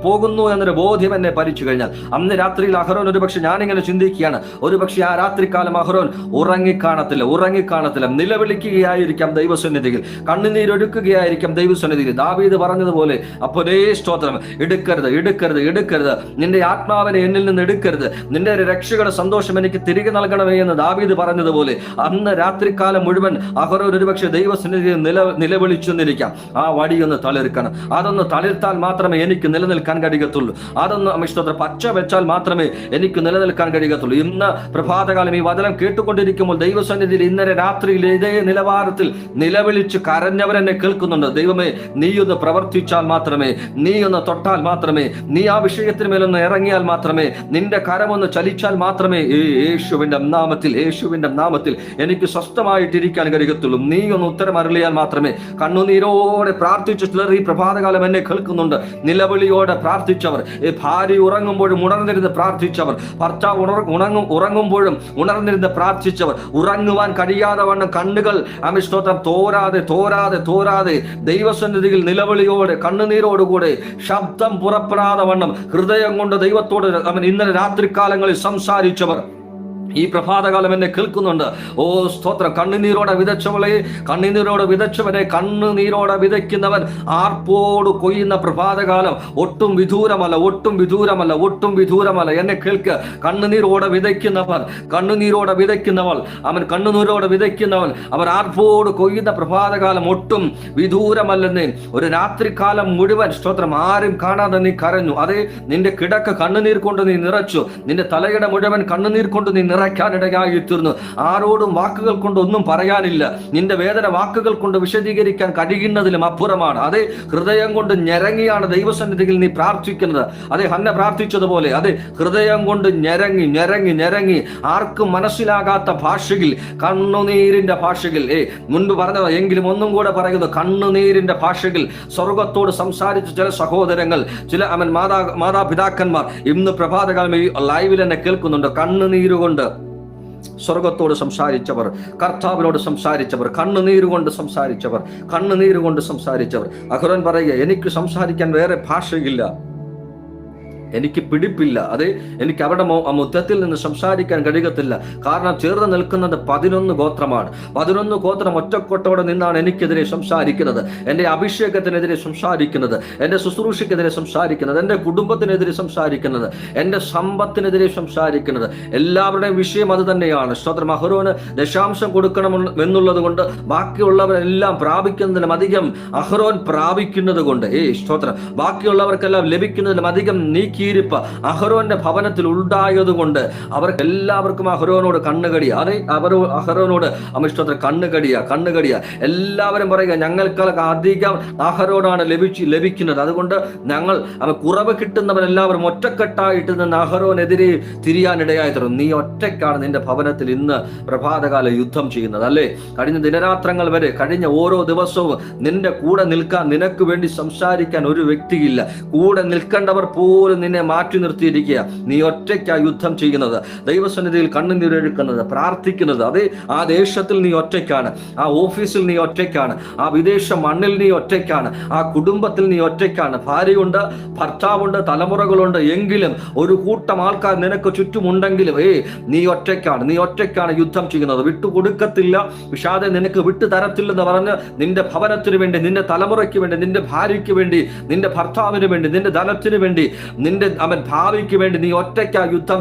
പോകുന്നു എന്നൊരു ബോധ്യം എന്നെ ഭരിച്ചു കഴിഞ്ഞാൽ, അന്ന് രാത്രിയിൽ അഹരോൻ ഒരുപക്ഷെ, ഞാനിങ്ങനെ ചിന്തിക്കുകയാണ്, ഒരുപക്ഷെ ആ രാത്രികാലം അഹരോൻ ഉറങ്ങിക്കാണത്തില്ല, നിലവിളിക്കുകയായിരിക്കാം ദൈവസന്നിധിയിൽ, കണ്ണുനീരൊഴുക്കുകയായിരിക്കാം ദൈവസന്നിധിയിൽ. ദാവീദ് പറഞ്ഞതുപോലെ, അപ്പോഴേ സ്തോത്രം, എടുക്കരുത്, നിന്റെ ആത്മാവിനെ എന്നിൽ നിന്ന് എടുക്കരുത്, നിന്റെ രക്ഷയുടെ സന്തോഷം എനിക്ക് തിരികെ നൽകണമേ എന്ന് ദാവീദ് പറഞ്ഞതുപോലെ, അന്ന് രാത്രികാലം മുഴുവൻ അഹരോൻ ഒരുപക്ഷെ ദൈവസന്നിധിയിൽ നിലവിളിച്ചു എന്നിരിക്കാം. ആ വടിയൊന്ന് തളിർക്കണം, അതൊന്ന് തളിർത്താൽ മാത്രമേ എനിക്ക് നിലനിൽക്കാൻ കഴിയത്തുള്ളൂ, അതൊന്ന് സ്തോത്രം പച്ച വെച്ചാൽ മാത്രമേ എനിക്ക് നിലനിൽക്കാൻ കഴിയത്തുള്ളൂ. ഇന്ന് പ്രഭാതകാലം ഈ വചനം കേട്ടുകൊണ്ടിരിക്കുമ്പോൾ ദൈവസന്നിധിയിൽ ഇന്നലെ രാത്രിയിൽ ഇതേ നിലവാരത്തിൽ നിലവിളിച്ച് കരഞ്ഞവരെന്നെ കേൾക്കുന്നുണ്ട്. ദൈവമേ, നീയൊന്ന് പ്രവർത്തിച്ചാൽ മാത്രമേ, നീയൊന്ന് തൊട്ടാൽ മാത്രമേ, നീ ആ വിഷയത്തിന് മേലൊന്ന് ഇറങ്ങിയാൽ മാത്രമേ, നിന്റെ കരമൊന്ന് ചലിച്ചാൽ മാത്രമേ യേശുവിന്റെ നാമത്തിൽ എനിക്ക് സ്വസ്ഥമായിട്ടിരിക്കാൻ കഴിയത്തുള്ളൂ. നീ ഒന്ന് ഉത്തരം അരുളിയാൽ മാത്രമേ. കണ്ണുനീരോടെ പ്രാർത്ഥിച്ച ചിലർ ഈ പ്രഭാതകാലം എന്നെ കേൾക്കുന്നുണ്ട്. നിലവിളിയോടെ പ്രാർത്ഥിച്ചവർ, ഭാര്യ ഉറങ്ങുമ്പോഴും ഉണർന്നിരുന്ന് പ്രാർത്ഥിച്ചവർ, ഭർത്താവ് ഉറങ്ങുമ്പോഴും ഉണർന്നിരുന്ന് പ്രാർത്ഥിച്ചവർ, ഉറങ്ങുവാൻ കഴിയാതെ വണ്ണം കണ്ണുകൾ സ്തോത്രം തോരാതെ ദൈവസന്നിധിയിൽ നിലവിളിയോടെ കണ്ണുനീരോടുകൂടെ ശബ്ദം പുറപ്പെടാതെ വണ്ണം ഹൃദയം കൊണ്ട് ദൈവത്തോട് ഇന്നലെ രാത്രികാലങ്ങളിൽ സംസാരിച്ചവർ ഈ പ്രഭാതകാലം എന്നെ കേൾക്കുന്നുണ്ട്. സ്തോത്രം. കണ്ണുനീരോടെ വിതച്ചവനെ കണ്ണുനീരോടെ വിതയ്ക്കുന്നവൻ ആർപ്പോട് കൊയ്യുന്ന പ്രഭാതകാലം ഒട്ടും വിദൂരമല്ല. എന്നെ കേൾക്ക്. കണ്ണുനീരോടെ വിതയ്ക്കുന്നവൻ അവൻ ആർപ്പോട് കൊയ്യുന്ന പ്രഭാതകാലം ഒട്ടും വിദൂരമല്ലെന്നേ. ഒരു രാത്രികാലം മുഴുവൻ സ്തോത്രം ആരും കാണാതെ നീ കരഞ്ഞു. അതേ, നിന്റെ കിടക്ക കണ്ണുനീർ കൊണ്ട് നീ നിറച്ചു, നിന്റെ തലയുടെ മുഴുവൻ കണ്ണുനീർ കൊണ്ട് നീ ായിത്തീർന്നു. ആരോടും വാക്കുകൾ കൊണ്ട് ഒന്നും പറയാനില്ല. നിന്റെ വേദന വാക്കുകൾ കൊണ്ട് വിശദീകരിക്കാൻ കഴിയുന്നതിലും അപ്പുറമാണ്. അതേ, ഹൃദയം കൊണ്ട് ഞെരങ്ങിയാണ് ദൈവസന്നിധിയിൽ നീ പ്രാർത്ഥിക്കുന്നത്. അതേ, ഹന്ന പ്രാർത്ഥിച്ചതുപോലെ, അതെ, ഹൃദയം കൊണ്ട് ഞെരങ്ങി ആർക്കും മനസ്സിലാകാത്ത ഭാഷയിൽ, കണ്ണുനീരിന്റെ ഭാഷയിൽ, മുൻപ് പറഞ്ഞത് എങ്കിലും ഒന്നും കൂടെ പറയുന്നത്, കണ്ണുനീരിന്റെ ഭാഷയിൽ സ്വർഗത്തോട് സംസാരിച്ച ചില സഹോദരങ്ങൾ, ചില മാതാപിതാക്കന്മാർ ഇന്ന് പ്രഭാതകാലം ഈ ലൈവിൽ എന്നെ കേൾക്കുന്നുണ്ട്. കണ്ണുനീരുകൊണ്ട് സ്വർഗത്തോട് സംസാരിച്ചവർ, കർത്താവിനോട് സംസാരിച്ചവർ, കണ്ണുനീരുകൊണ്ട് സംസാരിച്ചവർ. അഹരോൻ പറയുക, എനിക്ക് സംസാരിക്കാൻ വേറെ ഭാഷയില്ല, എനിക്ക് പിടിപ്പില്ല. അതെ, എനിക്ക് അവരുടെ മുറ്റത്തിൽ നിന്ന് സംസാരിക്കാൻ കഴിയത്തില്ല. കാരണം ചേർന്ന് നിൽക്കുന്നത് 11 ഗോത്രമാണ്. 11 ഗോത്രം ഒറ്റക്കൊട്ടോടെ നിന്നാണ് എനിക്കെതിരെ സംസാരിക്കുന്നത്, എൻ്റെ അഭിഷേകത്തിനെതിരെ സംസാരിക്കുന്നത്, എൻ്റെ ശുശ്രൂഷയ്ക്കെതിരെ സംസാരിക്കുന്നത്, എൻ്റെ കുടുംബത്തിനെതിരെ സംസാരിക്കുന്നത്, എൻ്റെ സമ്പത്തിനെതിരെ സംസാരിക്കുന്നത്. എല്ലാവരുടെയും വിഷയം അത് തന്നെയാണ്. സ്തോത്രം. അഹരോന് ദശാംശം കൊടുക്കണം എന്നുള്ളത് കൊണ്ട് ബാക്കിയുള്ളവരെല്ലാം പ്രാപിക്കുന്നതിലും അധികം അഹരോൻ പ്രാപിക്കുന്നത് കൊണ്ട്, സ്തോത്രം, ബാക്കിയുള്ളവർക്കെല്ലാം ലഭിക്കുന്നതിലും അധികം നീക്കിയിരിപ്പ് അഹരോന്റെ ഭവനത്തിൽ ഉണ്ടായതുകൊണ്ട് അവർക്ക് എല്ലാവർക്കും അഹരോനോട് കണ്ണുകടിയ. അതെ, അഹരോനോട് അമിഷ്ടത്തിന് കണ്ണുകടിയ. എല്ലാവരും പറയുക, ഞങ്ങൾക്കൊക്കെ അധികം അഹരോനാണ് ലഭിക്കുന്നത്. അതുകൊണ്ട് ഞങ്ങൾ കുറവ് കിട്ടുന്നവരെല്ലാവരും ഒറ്റക്കെട്ടായിട്ട് നിന്ന് അഹരോനെതിരെ തിരിയാനിടയായി തീർന്നു. നീ ഒറ്റയ്ക്കാണ് നിന്റെ ഭവനത്തിൽ ഇന്ന് പ്രഭാതകാല യുദ്ധം ചെയ്യുന്നത്, അല്ലേ? കഴിഞ്ഞ ദിനരാത്രങ്ങൾ വരെ, കഴിഞ്ഞ ഓരോ ദിവസവും നിന്റെ കൂടെ നിൽക്കാൻ, നിനക്ക് വേണ്ടി സംസാരിക്കാൻ ഒരു വ്യക്തിയില്ല. കൂടെ നിൽക്കേണ്ടവർ പോലും നിന്നെ മാറ്റി നിർത്തിയിരിക്കുക. നീ ഒറ്റയ്ക്കാ യുദ്ധം ചെയ്യുന്നത്, ദൈവസന്നിധിയിൽ കണ്ണുനീരൊഴുക്കുന്നത്, പ്രാർത്ഥിക്കുന്നത്. അതെ, ആ ദേശത്തിൽ നീ ഒറ്റയ്ക്കാണ്, ആ ഓഫീസിൽ നീ ഒറ്റയ്ക്കാണ്, ആ വിദേശ മണ്ണിൽ നീ ഒറ്റയ്ക്കാണ്, ആ കുടുംബത്തിൽ നീ ഒറ്റയ്ക്കാണ്. ഭാര്യയുണ്ട്, ഭർത്താവുണ്ട്, തലമുറകളുണ്ട്. എങ്കിലും ഒരു കൂട്ടം ആൾക്കാർ നിനക്ക് ചുറ്റുമുണ്ടെങ്കിലും നീ ഒറ്റയ്ക്കാണ് യുദ്ധം ചെയ്യുന്നത്. വിട്ടുകൊടുക്കത്തില്ല, വിഷാദം നിനക്ക് വിട്ടു തരത്തില്ലെന്ന് പറഞ്ഞ് നിന്റെ ഭവനത്തിന് വേണ്ടി, നിന്റെ തലമുറയ്ക്ക് വേണ്ടി, നിന്റെ ഭാര്യയ്ക്ക് വേണ്ടി, നിന്റെ ഭർത്താവിന് വേണ്ടി, നിന്റെ ധനത്തിന് വേണ്ടി, നിന്റെ ഭാവിക്ക് വേണ്ടി നീ ഒറ്റയ്ക്കാ യുദ്ധം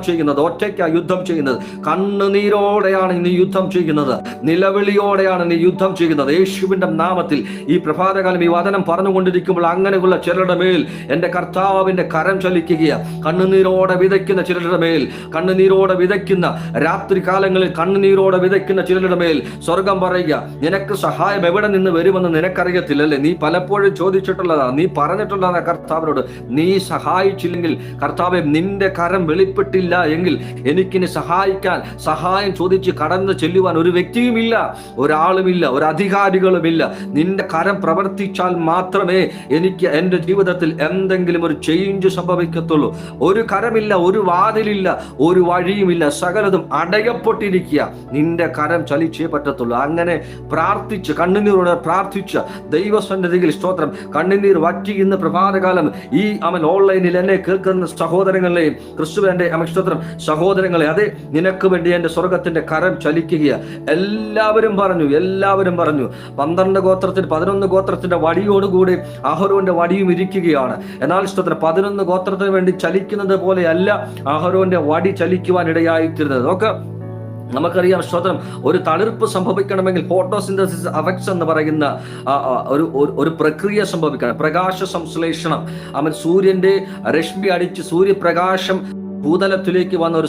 ചെയ്യുന്നത്. കണ്ണുനീരോടെയാണ് നീ യുദ്ധം ചെയ്യുന്നത്, നിലവിളിയോടെയാണ് നീ യുദ്ധം ചെയ്യുന്നത്. യേശുവിന്റെ നാമത്തിൽ ഈ പ്രഭാതകാലം ഈ വചനം പറഞ്ഞുകൊണ്ടിരിക്കുമ്പോൾ അങ്ങനെയുള്ള ചിലരുടെ മേൽ എൻ്റെ കർത്താവിന്റെ കരം ചലിക്കുകയാണ്. കണ്ണുനീരോടെ വിതയ്ക്കുന്ന ചിലരുടെ മേൽ, കണ്ണുനീരോടെ വിതയ്ക്കുന്ന രാത്രി കാലങ്ങളിൽ കണ്ണുനീരോടെ വിതയ്ക്കുന്ന ചിലരുടെ മേൽ സ്വർഗം പറയുക, നിനക്ക് സഹായം എവിടെ നിന്ന് വരുമെന്ന് നിനക്കറിയത്തില്ലല്ലേ? നീ പലപ്പോഴും ചോദിച്ചിട്ടുള്ളതാ, നീ പറഞ്ഞിട്ടുള്ളതാ കർത്താവിനോട്, നീ സഹായിച്ചില്ലെങ്കിൽ കർത്താവെ, നിന്റെ കരം വെളിപ്പെട്ടില്ല എങ്കിൽ എനിക്കിനി സഹായം ചോദിച്ച് കടന്നു ചെല്ലുവാൻ ഒരു വ്യക്തിയുമില്ല, ഒരാളുമില്ല, ഒരു അധികാരികളുമില്ല. നിന്റെ കരം പ്രവർത്തിച്ചാൽ മാത്രമേ എനിക്ക് എൻ്റെ ജീവിതത്തിൽ എന്തെങ്കിലും ഒരു ചേഞ്ച് സംഭവിക്കത്തുള്ളൂ. ഒരു കരമില്ല, ഒരു വാതിലില്ല, ഒരു വഴിയുമില്ല, സകലതും അടയപ്പെട്ടിരിക്കുക. നിന്റെ കരം ചലിച്ചേ പറ്റത്തുള്ളൂ. അങ്ങനെ പ്രാർത്ഥിച്ച്, കണ്ണുനീരോടെ പ്രാർത്ഥിച്ച് ദൈവസന്നിധിയിൽ സ്തോത്രം, കണ്ണുനീർ വറ്റി ഇന്ന് പ്രഭാതകാലം ഈ ഓൺലൈനിൽ എന്നെ കേൾക്കുന്ന സഹോദരങ്ങളെയും ക്രിസ്തുവിന്റെ സ്തോത്രം സഹോദരങ്ങളെ, അതെ, നിനക്ക് വേണ്ടി എൻ്റെ സ്വർഗത്തിന്റെ കരം ചലിക്കുകയാണ്. എല്ലാവരും പറഞ്ഞു 12 ഗോത്രത്തിന് 11 ഗോത്രത്തിന്റെ വടിയോടുകൂടി അഹരോന്റെ വടിയും ഇരിക്കുകയാണ്. എന്നാൽ സ്തോത്രം 11 ഗോത്രത്തിന് വേണ്ടി ചലിക്കുന്നത് പോലെയല്ല അഹരോന്റെ വടി ചലിക്കുവാൻ ഇടയായിത്തീരുന്നത്. നമുക്കറിയാം സ്തോത്രം, ഒരു തളിർപ്പ് സംഭവിക്കണമെങ്കിൽ ഫോട്ടോസിന്തസിസ് എഫക്ട്സ് എന്ന് പറയുന്ന ഒരു പ്രക്രിയ സംഭവിക്കണം. പ്രകാശ സംശ്ലേഷണം. സൂര്യന്റെ രശ്മി അടിച്ച് സൂര്യപ്രകാശം ഭൂതലത്തിലേക്ക് വന്ന ഒരു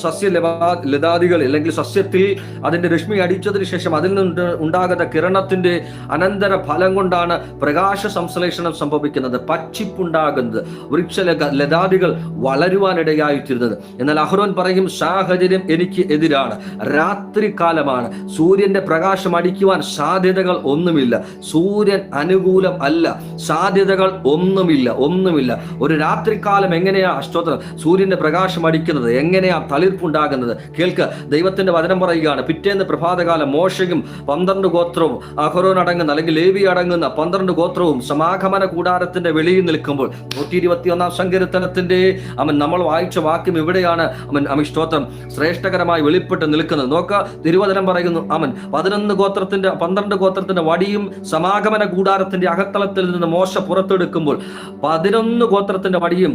ലതാദികൾ അല്ലെങ്കിൽ സസ്യത്തിൽ അതിന്റെ രശ്മി അടിച്ചതിന് ശേഷം അതിൽ നിന്ന് ഉണ്ടാകുന്ന കിരണത്തിന്റെ അനന്തര ഫലം കൊണ്ടാണ് പ്രകാശ സംശ്ലേഷണം സംഭവിക്കുന്നത്, പച്ചിപ്പുണ്ടാകുന്നത്, വൃക്ഷ ലതാദികൾ വളരുവാനിടയായിത്തീരുന്നത്. എന്നാൽ അഹ്റോൻ പറയും, സാഹചര്യം എനിക്ക് എതിരാണ്, രാത്രി കാലമാണ്, സൂര്യന്റെ പ്രകാശം അടിക്കുവാൻ സാധ്യതകൾ ഒന്നുമില്ല, സൂര്യൻ അനുകൂലം അല്ല, സാധ്യതകൾ ഒന്നുമില്ല. ഒരു രാത്രികാലം എങ്ങനെയാ സ്തോത്രം സൂര്യന്റെ പ്രകാശം എങ്ങനെയാ തളിർപ്പുണ്ടാകുന്നത്? കേൾക്ക്, ദൈവത്തിന്റെ വചനം പറയുകയാണ്, പിറ്റേന്ന് പ്രഭാതകാലം മോശയും 12 ഗോത്രവും അഹരോൻ അടങ്ങുന്ന അല്ലെങ്കിൽ ലേവി അടങ്ങുന്ന 12 ഗോത്രവും സമാഗമന കൂടാരത്തിന്റെ വെളിയിൽ നിൽക്കുമ്പോൾ 121 സങ്കീർത്തനത്തിന്റെ നമ്മൾ വായിച്ച വാക്യം ഇവിടെയാണ് സ്തോത്രം ശ്രേഷ്ഠകരമായി വെളിപ്പെട്ട് നിൽക്കുന്നത്. നോക്ക, തിരുവചനം പറയുന്നു, 12 ഗോത്രത്തിന്റെ വടിയും സമാഗമന കൂടാരത്തിന്റെ അകത്തളത്തിൽ നിന്ന് മോശ പുറത്തെടുക്കുമ്പോൾ 11 ഗോത്രത്തിന്റെ വടിയും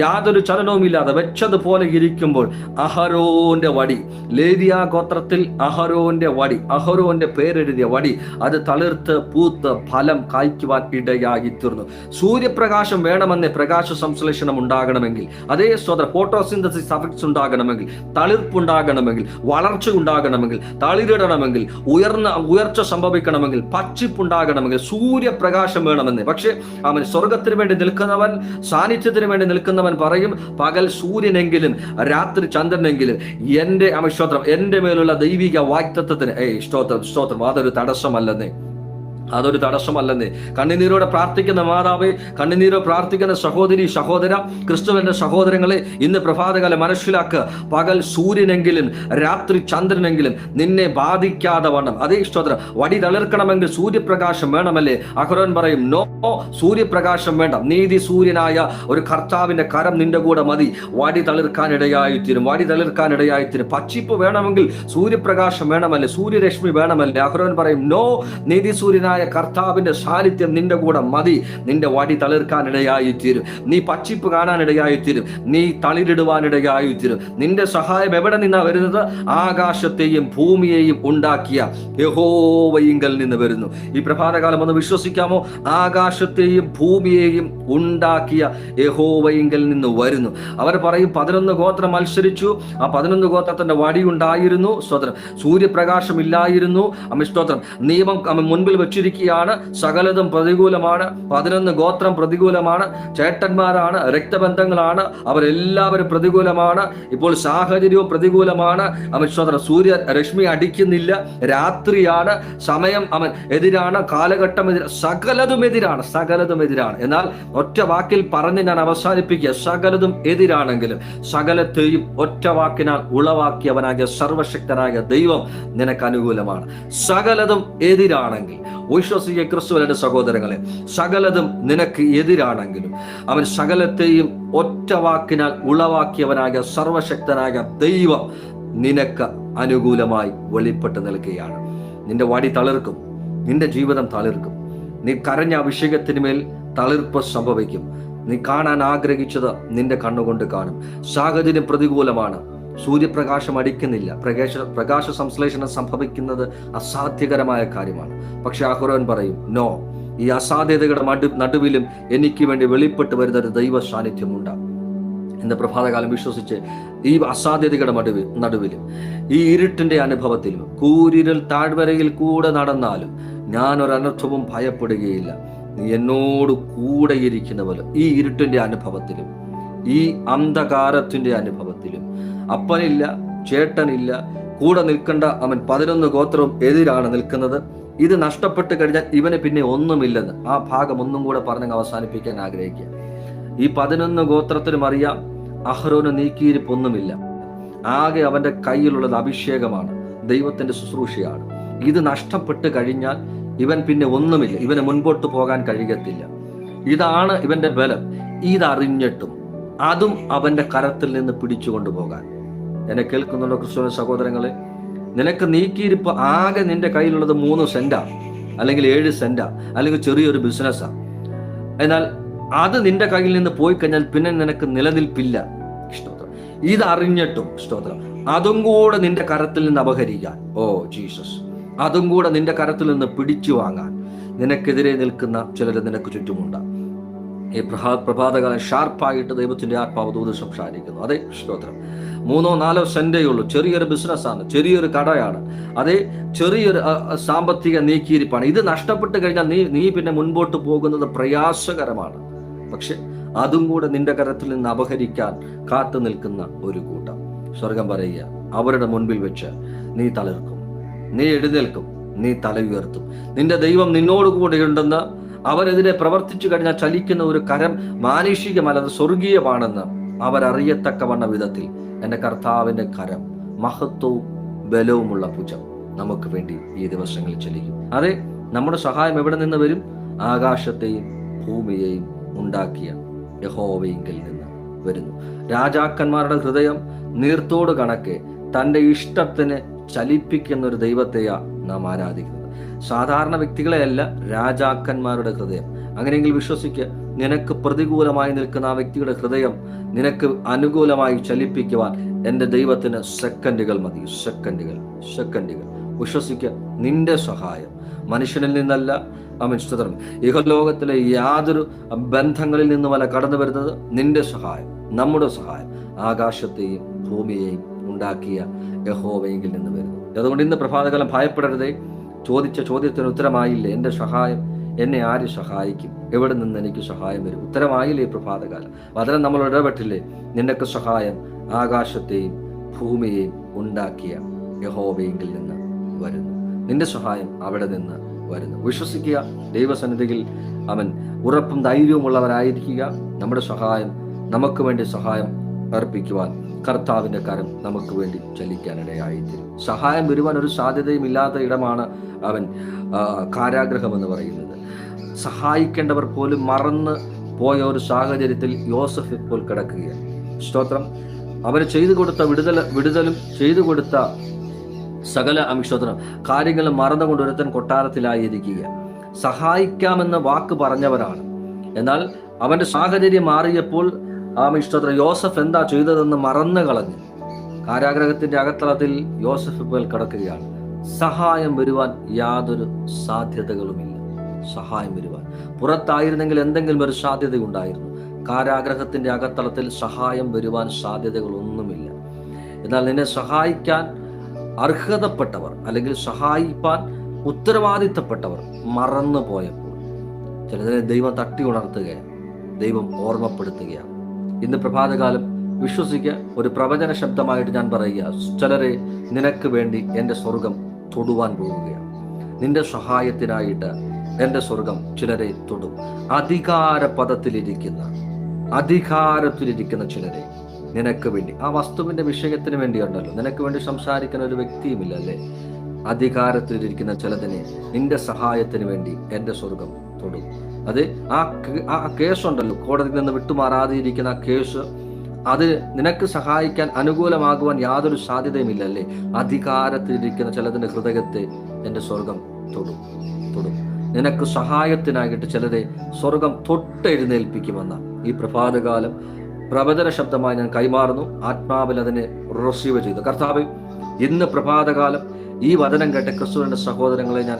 യാതൊരു ചലനവുമില്ലാതെ വെച്ചതുപോലെ ഇരിക്കുമ്പോൾ അഹരോന്റെ വടി, ലേവിയ ഗോത്രത്തിൽ അഹരോന്റെ വടി, അഹരോന്റെ പേരെഴുതിയ വടി, അത് തളിർത്ത് പൂത്ത് ഫലം കായ്ക്കുവാൻ ഇടയായിത്തീർന്നു. സൂര്യപ്രകാശം വേണമെന്നേ പ്രകാശ സംശ്ലേഷണം ഉണ്ടാകണമെങ്കിൽ, അതേ സ്വതന്ത്ര ഫോട്ടോസിന്തസിസ് എഫക്ട്സ് ഉണ്ടാകണമെങ്കിൽ, തളിർപ്പുണ്ടാകണമെങ്കിൽ, വളർച്ച ഉണ്ടാകണമെങ്കിൽ, തളിരിടണമെങ്കിൽ, ഉയർച്ച സംഭവിക്കണമെങ്കിൽ, പച്ചിപ്പുണ്ടാകണമെങ്കിൽ സൂര്യപ്രകാശം വേണമെന്നേ. പക്ഷേ സ്വർഗത്തിന് വേണ്ടി നിൽക്കുന്നവൻ, സാന്നിധ്യത്തിന് വേണ്ടി നിൽക്കുന്നവൻ പറയും, പകൽ സൂര്യനെങ്കിലും രാത്രി ചന്ദ്രനെങ്കിലും എന്റെ മേലുള്ള ദൈവിക വാഗ്ദത്തത്തിന് സ്തോത്രം അതൊരു തടസ്സമല്ലെന്നേ. കണ്ണുനീരോടെ പ്രാർത്ഥിക്കുന്ന മാതാവേ, കണ്ണുനീരോടെ പ്രാർത്ഥിക്കുന്ന സഹോദര, ക്രിസ്തുവിന്റെ സഹോദരങ്ങളെ, ഇന്ന് പ്രഭാതകാലം മനസ്സിലാക്കുക, പകൽ സൂര്യനെങ്കിലും രാത്രി ചന്ദ്രനെങ്കിലും നിന്നെ ബാധിക്കാതെ വണ്ണം. അതേ സ്തോത്രം, വടി തളിർക്കണമെങ്കിൽ സൂര്യപ്രകാശം വേണമല്ലേ? അഹ്റോൻ പറയും, നോ, സൂര്യപ്രകാശം വേണ്ട, നീതി സൂര്യനായ ഒരു കർത്താവിന്റെ കരം നിന്റെ കൂടെ മതി. വടി തളിർക്കാനിടയായിത്തീരും. പച്ചിപ്പ് വേണമെങ്കിൽ സൂര്യപ്രകാശം വേണമല്ലേ? സൂര്യരശ്മി വേണമല്ലേ? അഹ്റോൻ പറയും, നോ, നീതി സൂര്യനായ കർത്താവിന്റെ സാന്നിധ്യം നിന്റെ കൂടെ മതി. നിന്റെ വടി തളിർക്കാനിടയായിത്തീരും, നീ പച്ചിപ്പ് കാണാനിടയായിത്തീരും, നീ തളിരിടുവാനിടയായിത്തീരും. നിന്റെ സഹായം എവിടെ നിന്നാ വരുന്നത്? ആകാശത്തെയും ഭൂമിയെയും ഉണ്ടാക്കിയ യഹോവയിങ്കൽ നിന്ന് വരുന്നു. ഈ പ്രഭാതകാലം ഒന്ന് വിശ്വസിക്കാമോ? ആകാശത്തെയും ഭൂമിയെയും ഉണ്ടാക്കിയ യഹോവയിങ്കൽ നിന്ന് വരുന്നു. അവർ പറയും 11 ഗോത്രം മത്സരിച്ചു, ആ 11 ഗോത്രത്തിന്റെ വടി ഉണ്ടായിരുന്നു, സ്തോത്രം, സൂര്യപ്രകാശം ഇല്ലായിരുന്നു, സ്തോത്രം, നിയമം മുൻപിൽ വെച്ചിരിക്കുകയാണ്, സകലതും പ്രതികൂലമാണ്, 11 ഗോത്രം പ്രതികൂലമാണ്, ചേട്ടന്മാരാണ്, രക്തബന്ധങ്ങളാണ്, അവരെല്ലാവരും പ്രതികൂലമാണ്. ഇപ്പോൾ സാഹചര്യവും പ്രതികൂലമാണ്. സൂര്യ രശ്മി അടിക്കുന്നില്ല, രാത്രിയാണ്, സമയം എതിരാണ്, കാലഘട്ടം സകലതും എതിരാണ്. എന്നാൽ ഒറ്റ വാക്കിൽ പറഞ്ഞ് ഞാൻ അവസാനിപ്പിക്കുക, സകലതും എതിരാണെങ്കിലും സകലത്തെയും ഒറ്റ വാക്കിനാൽ ഉളവാക്കിയവനാകിയ സർവശക്തനായ ദൈവം നിനക്ക് അനുകൂലമാണ്. സകലതും എതിരാണെങ്കിൽ വിശ്വസിക്കുക ക്രിസ്തുവിന്റെ സഹോദരങ്ങളെ, സകലതും നിനക്ക് എതിരാണെങ്കിലും അവൻ സകലത്തെയും ഒറ്റ വാക്കിനാൽ ഉളവാക്കിയവനായ സർവശക്തനായ ദൈവം നിനക്ക് അനുകൂലമായി വെളിപ്പെട്ട് നിൽക്കുകയാണ്. നിന്റെ വടി തളിർക്കും, നിന്റെ ജീവിതം തളിർക്കും. നീ കരഞ്ഞ അഭിഷേകത്തിന് മേൽ തളിർപ്പ് സംഭവിക്കും. നീ കാണാൻ ആഗ്രഹിച്ചത് നിന്റെ കണ്ണുകൊണ്ട് കാണും. സാഹചര്യം പ്രതികൂലമാണ്, സൂര്യപ്രകാശം അടിക്കുന്നില്ല, പ്രകാശ സംശ്ലേഷണം സംഭവിക്കുന്നത് അസാധ്യകരമായ കാര്യമാണ്. പക്ഷെ അഹരോൻ പറയും, നോ, ഈ അസാധ്യതയുടെ നടുവിലും എനിക്ക് വേണ്ടി വെളിപ്പെട്ട് വരുന്ന ഒരു ദൈവ സാന്നിധ്യമുണ്ട്. ഇന്ന് പ്രഭാതകാലം വിശ്വസിച്ച് ഈ അസാധ്യതയുടെ നടുവിലും ഈ ഇരുട്ടിന്റെ അനുഭവത്തിലും കൂരിരുൾ താഴ്വരയിൽ കൂടെ നടന്നാലും ഞാൻ ഒരനർത്ഥവും ഭയപ്പെടുകയില്ല. നീ എന്നോട് കൂടെ ഇരിക്കുന്നവരും ഈ ഇരുട്ടിന്റെ അനുഭവത്തിലും ഈ അന്ധകാരത്തിന്റെ അനുഭവത്തിലും അപ്പനില്ല, ചേട്ടനില്ല, കൂടെ നിൽക്കേണ്ട അവൻ 11 ഗോത്രവും എതിരാണ് നിൽക്കുന്നത്. ഇത് നഷ്ടപ്പെട്ട് കഴിഞ്ഞാൽ ഇവന് പിന്നെ ഒന്നുമില്ലെന്ന് ആ ഭാഗം ഒന്നും കൂടെ പറഞ്ഞ് അവസാനിപ്പിക്കാൻ ആഗ്രഹിക്കുക. ഈ 11 ഗോത്രത്തിനും അറിയാം അഹരോന് നീക്കിയിരിപ്പൊന്നുമില്ല. ആകെ അവന്റെ കയ്യിലുള്ളത് അഭിഷേകമാണ്, ദൈവത്തിന്റെ ശുശ്രൂഷയാണ്. ഇത് നഷ്ടപ്പെട്ട് കഴിഞ്ഞാൽ ഇവൻ പിന്നെ ഒന്നുമില്ല, ഇവന് മുൻപോട്ട് പോകാൻ കഴിയത്തില്ല. ഇതാണ് ഇവന്റെ ബലം. ഇതറിഞ്ഞിട്ടും അതും അവന്റെ കരത്തിൽ നിന്ന് പിടിച്ചു കൊണ്ടുപോകാൻ. എന്നെ കേൾക്കുന്നുണ്ടോ ക്രിസ്തുവിന്റെ സഹോദരങ്ങളെ? നിനക്ക് നീക്കിയിരിപ്പ് ആകെ നിന്റെ കയ്യിലുള്ളത് 3 സെന്റാ, അല്ലെങ്കിൽ 7 സെന്റാ, അല്ലെങ്കിൽ ചെറിയൊരു ബിസിനസ്സാ. എന്നാൽ അത് നിന്റെ കയ്യിൽ നിന്ന് പോയി കഴിഞ്ഞാൽ പിന്നെ നിനക്ക് നിലനിൽപ്പില്ല. സ്തോത്രം. ഇതറിഞ്ഞിട്ടും സ്തോത്രം, അതും കൂടെ നിന്റെ കരത്തിൽ നിന്ന് അപഹരിക്കാൻ, ഓ ജീസസ്, അതും കൂടെ നിന്റെ കരത്തിൽ നിന്ന് പിടിച്ചു വാങ്ങാൻ നിനക്കെതിരെ നിൽക്കുന്ന ചിലർ നിനക്ക് ചുറ്റുമുണ്ട്. ഈ പ്രഭാതകാലം ഷാർപ്പായിട്ട് ദൈവത്തിന്റെ ആത്മാവ് ദൂത് സംസാരിക്കുന്നു. അതെ സ്തോത്രം, 3-4 സെന്റേ ഉള്ളൂ, ചെറിയൊരു ബിസിനസ്സാണ്, ചെറിയൊരു കടയാണ്, അതേ ചെറിയൊരു സാമ്പത്തിക നീക്കിയിരിപ്പാണ്. ഇത് നഷ്ടപ്പെട്ട് കഴിഞ്ഞാൽ നീ പിന്നെ മുൻപോട്ട് പോകുന്നത് പ്രയാസകരമാണ്. പക്ഷെ അതും കൂടെ നിന്റെ കരത്തിൽ നിന്ന് അപഹരിക്കാൻ കാത്തു നിൽക്കുന്ന ഒരു കൂട്ടം. സ്വർഗം പറയുക, അവരുടെ മുൻപിൽ വെച്ച് നീ തളിർക്കും, നീ എഴുന്നേൽക്കും, നീ തല ഉയർത്തും. നിന്റെ ദൈവം നിന്നോടുകൂടെ ഉണ്ടെന്ന് അവരെതിരെ പ്രവർത്തിച്ചു കഴിഞ്ഞാൽ ചലിക്കുന്ന ഒരു കരം മാനുഷികമല്ല, സ്വർഗീയമാണെന്ന് അവരറിയത്തക്കവണ്ണ വിധത്തിൽ എൻ്റെ കർത്താവിന്റെ കരം, മഹത്വവും ബലവുമുള്ള ഭുജം നമുക്ക് വേണ്ടി ഈ ദിവസങ്ങളിൽ ചലിക്കും. അതെ, നമ്മുടെ സഹായം എവിടെ നിന്ന് വരും? ആകാശത്തെയും ഭൂമിയെയും ഉണ്ടാക്കിയ യഹോവയിങ്കൽ നിന്ന് വരുന്നു. രാജാക്കന്മാരുടെ ഹൃദയം നീർത്തോട് കണക്കെ തൻ്റെ ഇഷ്ടത്തിന് ചലിപ്പിക്കുന്ന ഒരു ദൈവത്തെയാ നാം ആരാധിക്കുന്നത്. സാധാരണ വ്യക്തികളെയല്ല, രാജാക്കന്മാരുടെ ഹൃദയം. അങ്ങനെയെങ്കിൽ വിശ്വസിക്കുക, നിനക്ക് പ്രതികൂലമായി നിൽക്കുന്ന ആ വ്യക്തിയുടെ ഹൃദയം നിനക്ക് അനുകൂലമായി ചലിപ്പിക്കുവാൻ എൻ്റെ ദൈവത്തിന് സെക്കൻഡുകൾ മതി. സെക്കൻഡുകൾ. വിശ്വസിക്കുക, നിന്റെ സഹായം മനുഷ്യനിൽ നിന്നല്ല, സ്തോത്രം, ഇഹലോകത്തിലെ യാതൊരു ബന്ധങ്ങളിൽ നിന്നുമല്ല കടന്നു വരുന്നത്. നിന്റെ സഹായം, നമ്മുടെ സഹായം ആകാശത്തെയും ഭൂമിയെയും ഉണ്ടാക്കിയ യഹോവയെങ്കിൽ നിന്ന് വരുന്നു. അതുകൊണ്ട് ഇന്ന് പ്രഭാതകാലം ഭയപ്പെടരുതേ. ചോദിച്ച ചോദ്യത്തിന് ഉത്തരമായില്ലേ? എൻ്റെ സഹായം എന്നെ ആര് സഹായിക്കും? എവിടെ നിന്ന് എനിക്ക് സഹായം വരും? ഉത്തരമായില്ലേ പ്രഭാതകാലം? അതിനെ നമ്മൾ ഇടപെട്ടില്ലേ? നിനക്ക് സഹായം ആകാശത്തെയും ഭൂമിയെയും ഉണ്ടാക്കിയ യഹോവയെങ്കിൽ നിന്ന് വരുന്നു. നിന്റെ സഹായം അവിടെ നിന്ന് വരുന്നു. വിശ്വസിക്കുക, ദൈവസന്നിധിയിൽ അവൻ ഉറപ്പും ധൈര്യവുമുള്ളവരായിരിക്കുക. നമ്മുടെ സഹായം, നമുക്ക് വേണ്ടി സഹായം അർപ്പിക്കുവാൻ കർത്താവിന്റെ കരം നമുക്ക് വേണ്ടി ചലിക്കാനിടയായിത്തീരും. സഹായം വരുവാൻ ഒരു സാധ്യതയും ഇല്ലാത്ത ഇടമാണ് അവൻ കാരാഗ്രഹം എന്ന് പറയുന്നത്. സഹായിക്കേണ്ടവർ പോലും മറന്ന് പോയ ഒരു സാഹചര്യത്തിൽ യോസഫ് ഇപ്പോൾ കിടക്കുകയാണ്. സ്തോത്രം. അവന് ചെയ്തു കൊടുത്ത വിടുതലും ചെയ്തു കൊടുത്ത സകല സ്തോത്രം കാര്യങ്ങളും മറന്നുകൊണ്ട് ഒരുത്തൻ കൊട്ടാരത്തിലായിരിക്കുക. സഹായിക്കാമെന്ന വാക്ക് പറഞ്ഞവരാണ്. എന്നാൽ അവന്റെ സാഹചര്യം മാറിയപ്പോൾ സ്തോത്രം യോസഫ് എന്താ ചെയ്തതെന്ന് മറന്നു കളഞ്ഞു. കാരാഗ്രഹത്തിന്റെ അകത്തളത്തിൽ യോസഫ് ഇപ്പോൾ കിടക്കുകയാണ്. സഹായം വരുവാൻ യാതൊരു സാധ്യതകളുമില്ല. സഹായം വരുവാൻ പുറത്തായിരുന്നെങ്കിൽ എന്തെങ്കിലും ഒരു സാധ്യത ഉണ്ടായിരുന്നു. കാരാഗ്രഹത്തിന്റെ അകത്തളത്തിൽ സഹായം വരുവാൻ സാധ്യതകളൊന്നുമില്ല. എന്നാൽ നിന്നെ സഹായിക്കാൻ അർഹതപ്പെട്ടവർ, അല്ലെങ്കിൽ സഹായിപ്പാൻ ഉത്തരവാദിത്തപ്പെട്ടവർ മറന്നു പോയപ്പോൾ ചിലതിനെ ദൈവം തട്ടി ഉണർത്തുകയാണ്, ദൈവം ഓർമ്മപ്പെടുത്തുകയാണ്. ഇന്ന് പ്രഭാതകാലം വിശ്വസിക്കുക, ഒരു പ്രവചന ശബ്ദമായിട്ട് ഞാൻ പറയുക, ചിലരെ നിനക്ക് വേണ്ടി എൻ്റെ സ്വർഗം തൊടുവാൻ പോവുകയാണ്. നിന്റെ സഹായത്തിനായിട്ട് എൻ്റെ സ്വർഗം ചിലരെ തൊടും. അധികാരത്തിലിരിക്കുന്ന ചിലരെ നിനക്ക് വേണ്ടി, ആ വസ്തുവിന്റെ വിഷയത്തിന് വേണ്ടിയുണ്ടല്ലോ, നിനക്ക് വേണ്ടി സംസാരിക്കുന്ന ഒരു വ്യക്തിയുമില്ല അല്ലേ? അധികാരത്തിലിരിക്കുന്ന ചിലതിനെ നിന്റെ സഹായത്തിന് വേണ്ടി എൻ്റെ സ്വർഗം തൊടും. അത് ആ കേസുണ്ടല്ലോ, കോടതിയിൽ നിന്ന് വിട്ടുമാറാതെ ഇരിക്കുന്ന ആ കേസ്, അത് നിനക്ക് സഹായിക്കാൻ അനുകൂലമാകുവാൻ യാതൊരു സാധ്യതയുമില്ല അല്ലേ? അധികാരത്തിലിരിക്കുന്ന ചിലതിന്റെ ഹൃദയത്തെ എൻ്റെ സ്വർഗം തൊടും. നിനക്ക് സഹായത്തിനായിട്ട് ചിലരെ സ്വർഗം തൊട്ടെഴുന്നേൽപ്പിക്കുമെന്ന ഈ പ്രഭാതകാലം പ്രവചന ശബ്ദമായി ഞാൻ കൈമാറുന്നു. ആത്മാവിൽ അതിനെ റിസീവ് ചെയ്തു. കർത്താവേ, ഇന്ന് പ്രഭാതകാലം ഈ വചനം കേട്ട ക്രിസ്തുവിന്റെ സഹോദരങ്ങളെ ഞാൻ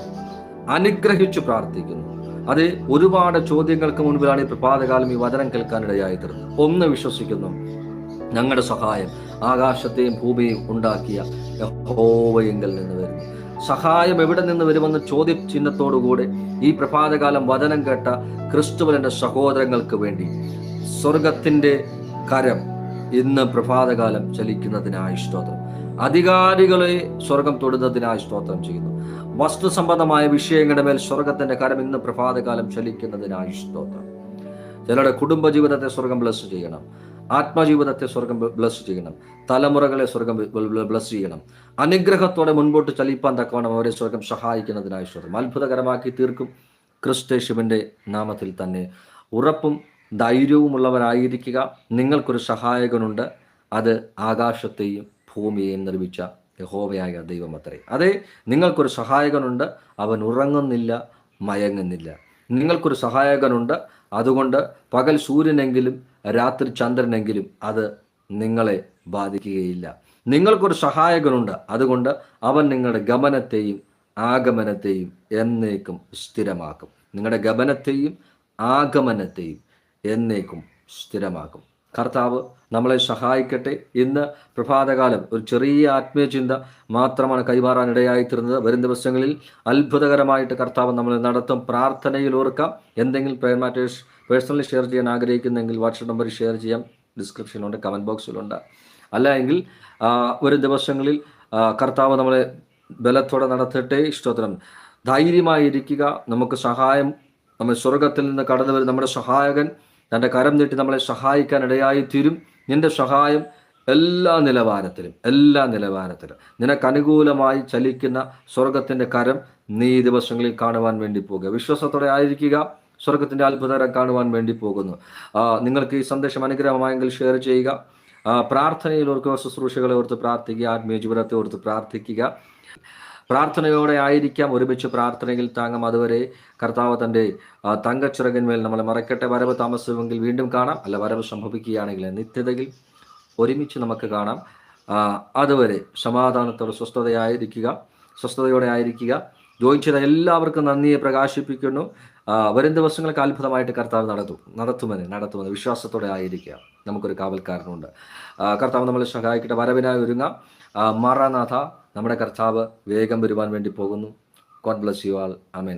അനുഗ്രഹിച്ചു പ്രാർത്ഥിക്കുന്നു. അത് ഒരുപാട് ചോദ്യങ്ങൾക്ക് മുൻപിലാണ് ഈ പ്രഭാതകാലം ഈ വചനം കേൾക്കാനിടയായി തീർന്നത്. ഒന്ന് വിശ്വസിക്കുന്നു, ഞങ്ങളുടെ സഹായം ആകാശത്തെയും ഭൂമിയെയും ഉണ്ടാക്കിയ യഹോവയിങ്കൽ നിന്ന് വരുന്നു. സഹായം എവിടെ നിന്ന് വരുമെന്ന ചോദ്യചിഹ്നത്തോടുകൂടെ ഈ പ്രഭാതകാലം വചനം കേട്ട ക്രിസ്തുവിന്റെ സഹോദരങ്ങൾക്ക് വേണ്ടി സ്വർഗത്തിന്റെ കരം ഇന്ന് പ്രഭാതകാലം ചലിക്കുന്നതിനായി സ്തോത്രം. അധികാരികളെ സ്വർഗം തൊടുന്നതിനായി സ്തോത്രം ചെയ്യുന്നു. വസ്തുസംബന്ധമായ വിഷയങ്ങളുടെ മേൽ സ്വർഗത്തിന്റെ കരം ഇന്ന് പ്രഭാതകാലം ചലിക്കുന്നതിനായി സ്തോത്രം. ചിലരുടെ കുടുംബജീവിതത്തെ സ്വർഗം ബ്ലസ് ചെയ്യണം, ആത്മജീവിതത്തെ സ്വർഗം ബ്ലസ് ചെയ്യണം, തലമുറകളെ സ്വർഗം ബ്ലസ് ചെയ്യണം. അനുഗ്രഹത്തോടെ മുൻപോട്ട് ചലിപ്പാൻ തക്കവണ്ണം അവരെ സ്വർഗം സഹായിക്കുന്നതിനായി സ്തോത്രം. അത്ഭുതകരമാക്കി തീർക്കും ക്രിസ്തേശുവിന്റെ നാമത്തിൽ തന്നെ. ഉറപ്പും ധൈര്യവുമുള്ളവരായിരിക്കുക. നിങ്ങൾക്കൊരു സഹായകനുണ്ട്. അത് ആകാശത്തെയും ഭൂമിയെയും നിർമ്മിച്ച യഹോവയായ ദൈവമത്രേ. അതെ, നിങ്ങൾക്കൊരു സഹായകനുണ്ട്. അവൻ ഉറങ്ങുന്നില്ല, മയങ്ങുന്നില്ല. നിങ്ങൾക്കൊരു സഹായകനുണ്ട്. അതുകൊണ്ട് പകൽ സൂര്യനെങ്കിലും രാത്രി ചന്ദ്രനെങ്കിലും അത് നിങ്ങളെ ബാധിക്കുകയില്ല. നിങ്ങൾക്കൊരു സഹായകനുണ്ട്. അതുകൊണ്ട് അവൻ നിങ്ങളുടെ ഗമനത്തെയും ആഗമനത്തെയും എന്നേക്കും സ്ഥിരമാക്കും. നിങ്ങളുടെ ഗമനത്തെയും ആഗമനത്തെയും എന്നേക്കും സ്ഥിരമാക്കും. കർത്താവ് നമ്മളെ സഹായിക്കട്ടെ. ഇന്ന് പ്രഭാതകാലം ഒരു ചെറിയ ആത്മീയ ചിന്ത മാത്രമാണ് കൈമാറാനിടയായിത്തീർന്നത്. വരും ദിവസങ്ങളിൽ അത്ഭുതകരമായിട്ട് കർത്താവ് നമ്മളെ നടത്തും. പ്രാർത്ഥനയിൽ ഓർക്കാം. എന്തെങ്കിലും പ്രയർ മാറ്റേഴ്സ് പേഴ്സണലി ഷെയർ ചെയ്യാൻ ആഗ്രഹിക്കുന്നെങ്കിൽ വാട്സ്ആപ്പ് നമ്പർ ഷെയർ ചെയ്യാം, ഡിസ്ക്രിപ്ഷനിലുണ്ട്, കമൻറ്റ് ബോക്സിലുണ്ട്. അല്ല എങ്കിൽ വരും ദിവസങ്ങളിൽ കർത്താവ് നമ്മളെ ബലത്തോടെ നടത്തട്ടെ. സ്തോത്രം. ധൈര്യമായിരിക്കുക. നമുക്ക് സഹായം നമ്മൾ സ്വർഗത്തിൽ നിന്ന് കടന്നു വരും. നമ്മുടെ സഹായകൻ തൻ്റെ കരം നീട്ടി നമ്മളെ സഹായിക്കാൻ ഇടയായി തീരും. നിന്റെ സഹായം എല്ലാ നിലവാരത്തിലും നിനക്ക് അനുകൂലമായി ചലിക്കുന്ന സ്വർഗത്തിൻ്റെ കരം നീ ഈ ദിവസങ്ങളിൽ കാണുവാൻ വേണ്ടി പോകുക. വിശ്വാസത്തോടെ ആയിരിക്കുക. സ്വർഗത്തിൻ്റെ അത്ഭുതകരം കാണുവാൻ വേണ്ടി പോകുന്നു. നിങ്ങൾക്ക് ഈ സന്ദേശം അനുഗ്രഹമായെങ്കിൽ ഷെയർ ചെയ്യുക. പ്രാർത്ഥനയിൽ ഓർക്കുക, ശുശ്രൂഷകളെ ഓർത്ത് പ്രാർത്ഥിക്കുക, ആത്മീയ ജീവിതത്തെ ഓർത്ത് പ്രാർത്ഥിക്കുക. പ്രാർത്ഥനയോടെ ആയിരിക്കാം. ഒരുമിച്ച് പ്രാർത്ഥനയിൽ താങ്ങാം. അതുവരെ കർത്താവ് തൻ്റെ തങ്കച്ചിറകിന്മേൽ നമ്മളെ മറക്കട്ടെ. വരവ് താമസമെങ്കിൽ വീണ്ടും കാണാം. അല്ല, വരവ് സംഭവിക്കുകയാണെങ്കിൽ നിത്യതയിൽ ഒരുമിച്ച് നമുക്ക് കാണാം. അതുവരെ സമാധാനത്തോടെ സ്വസ്ഥതയോടെ ആയിരിക്കുക. ജോയിൻ ചെയ്ത എല്ലാവർക്കും നന്ദിയെ പ്രകാശിപ്പിക്കുന്നു. വരും ദിവസങ്ങൾക്ക് അത്ഭുതമായിട്ട് കർത്താവ് നടത്തുമെന്ന് വിശ്വാസത്തോടെ ആയിരിക്കുക. നമുക്കൊരു കാവൽക്കാരനുണ്ട്. കർത്താവ് നമ്മളെ സഹായിക്കട്ടെ. വരവിനായി ഒരുങ്ങാം. മാറാനാഥ, നമ്മുടെ കർത്താവ് വേഗം വരുവാൻ വേണ്ടി പോകുന്നു. God bless you all. Amen.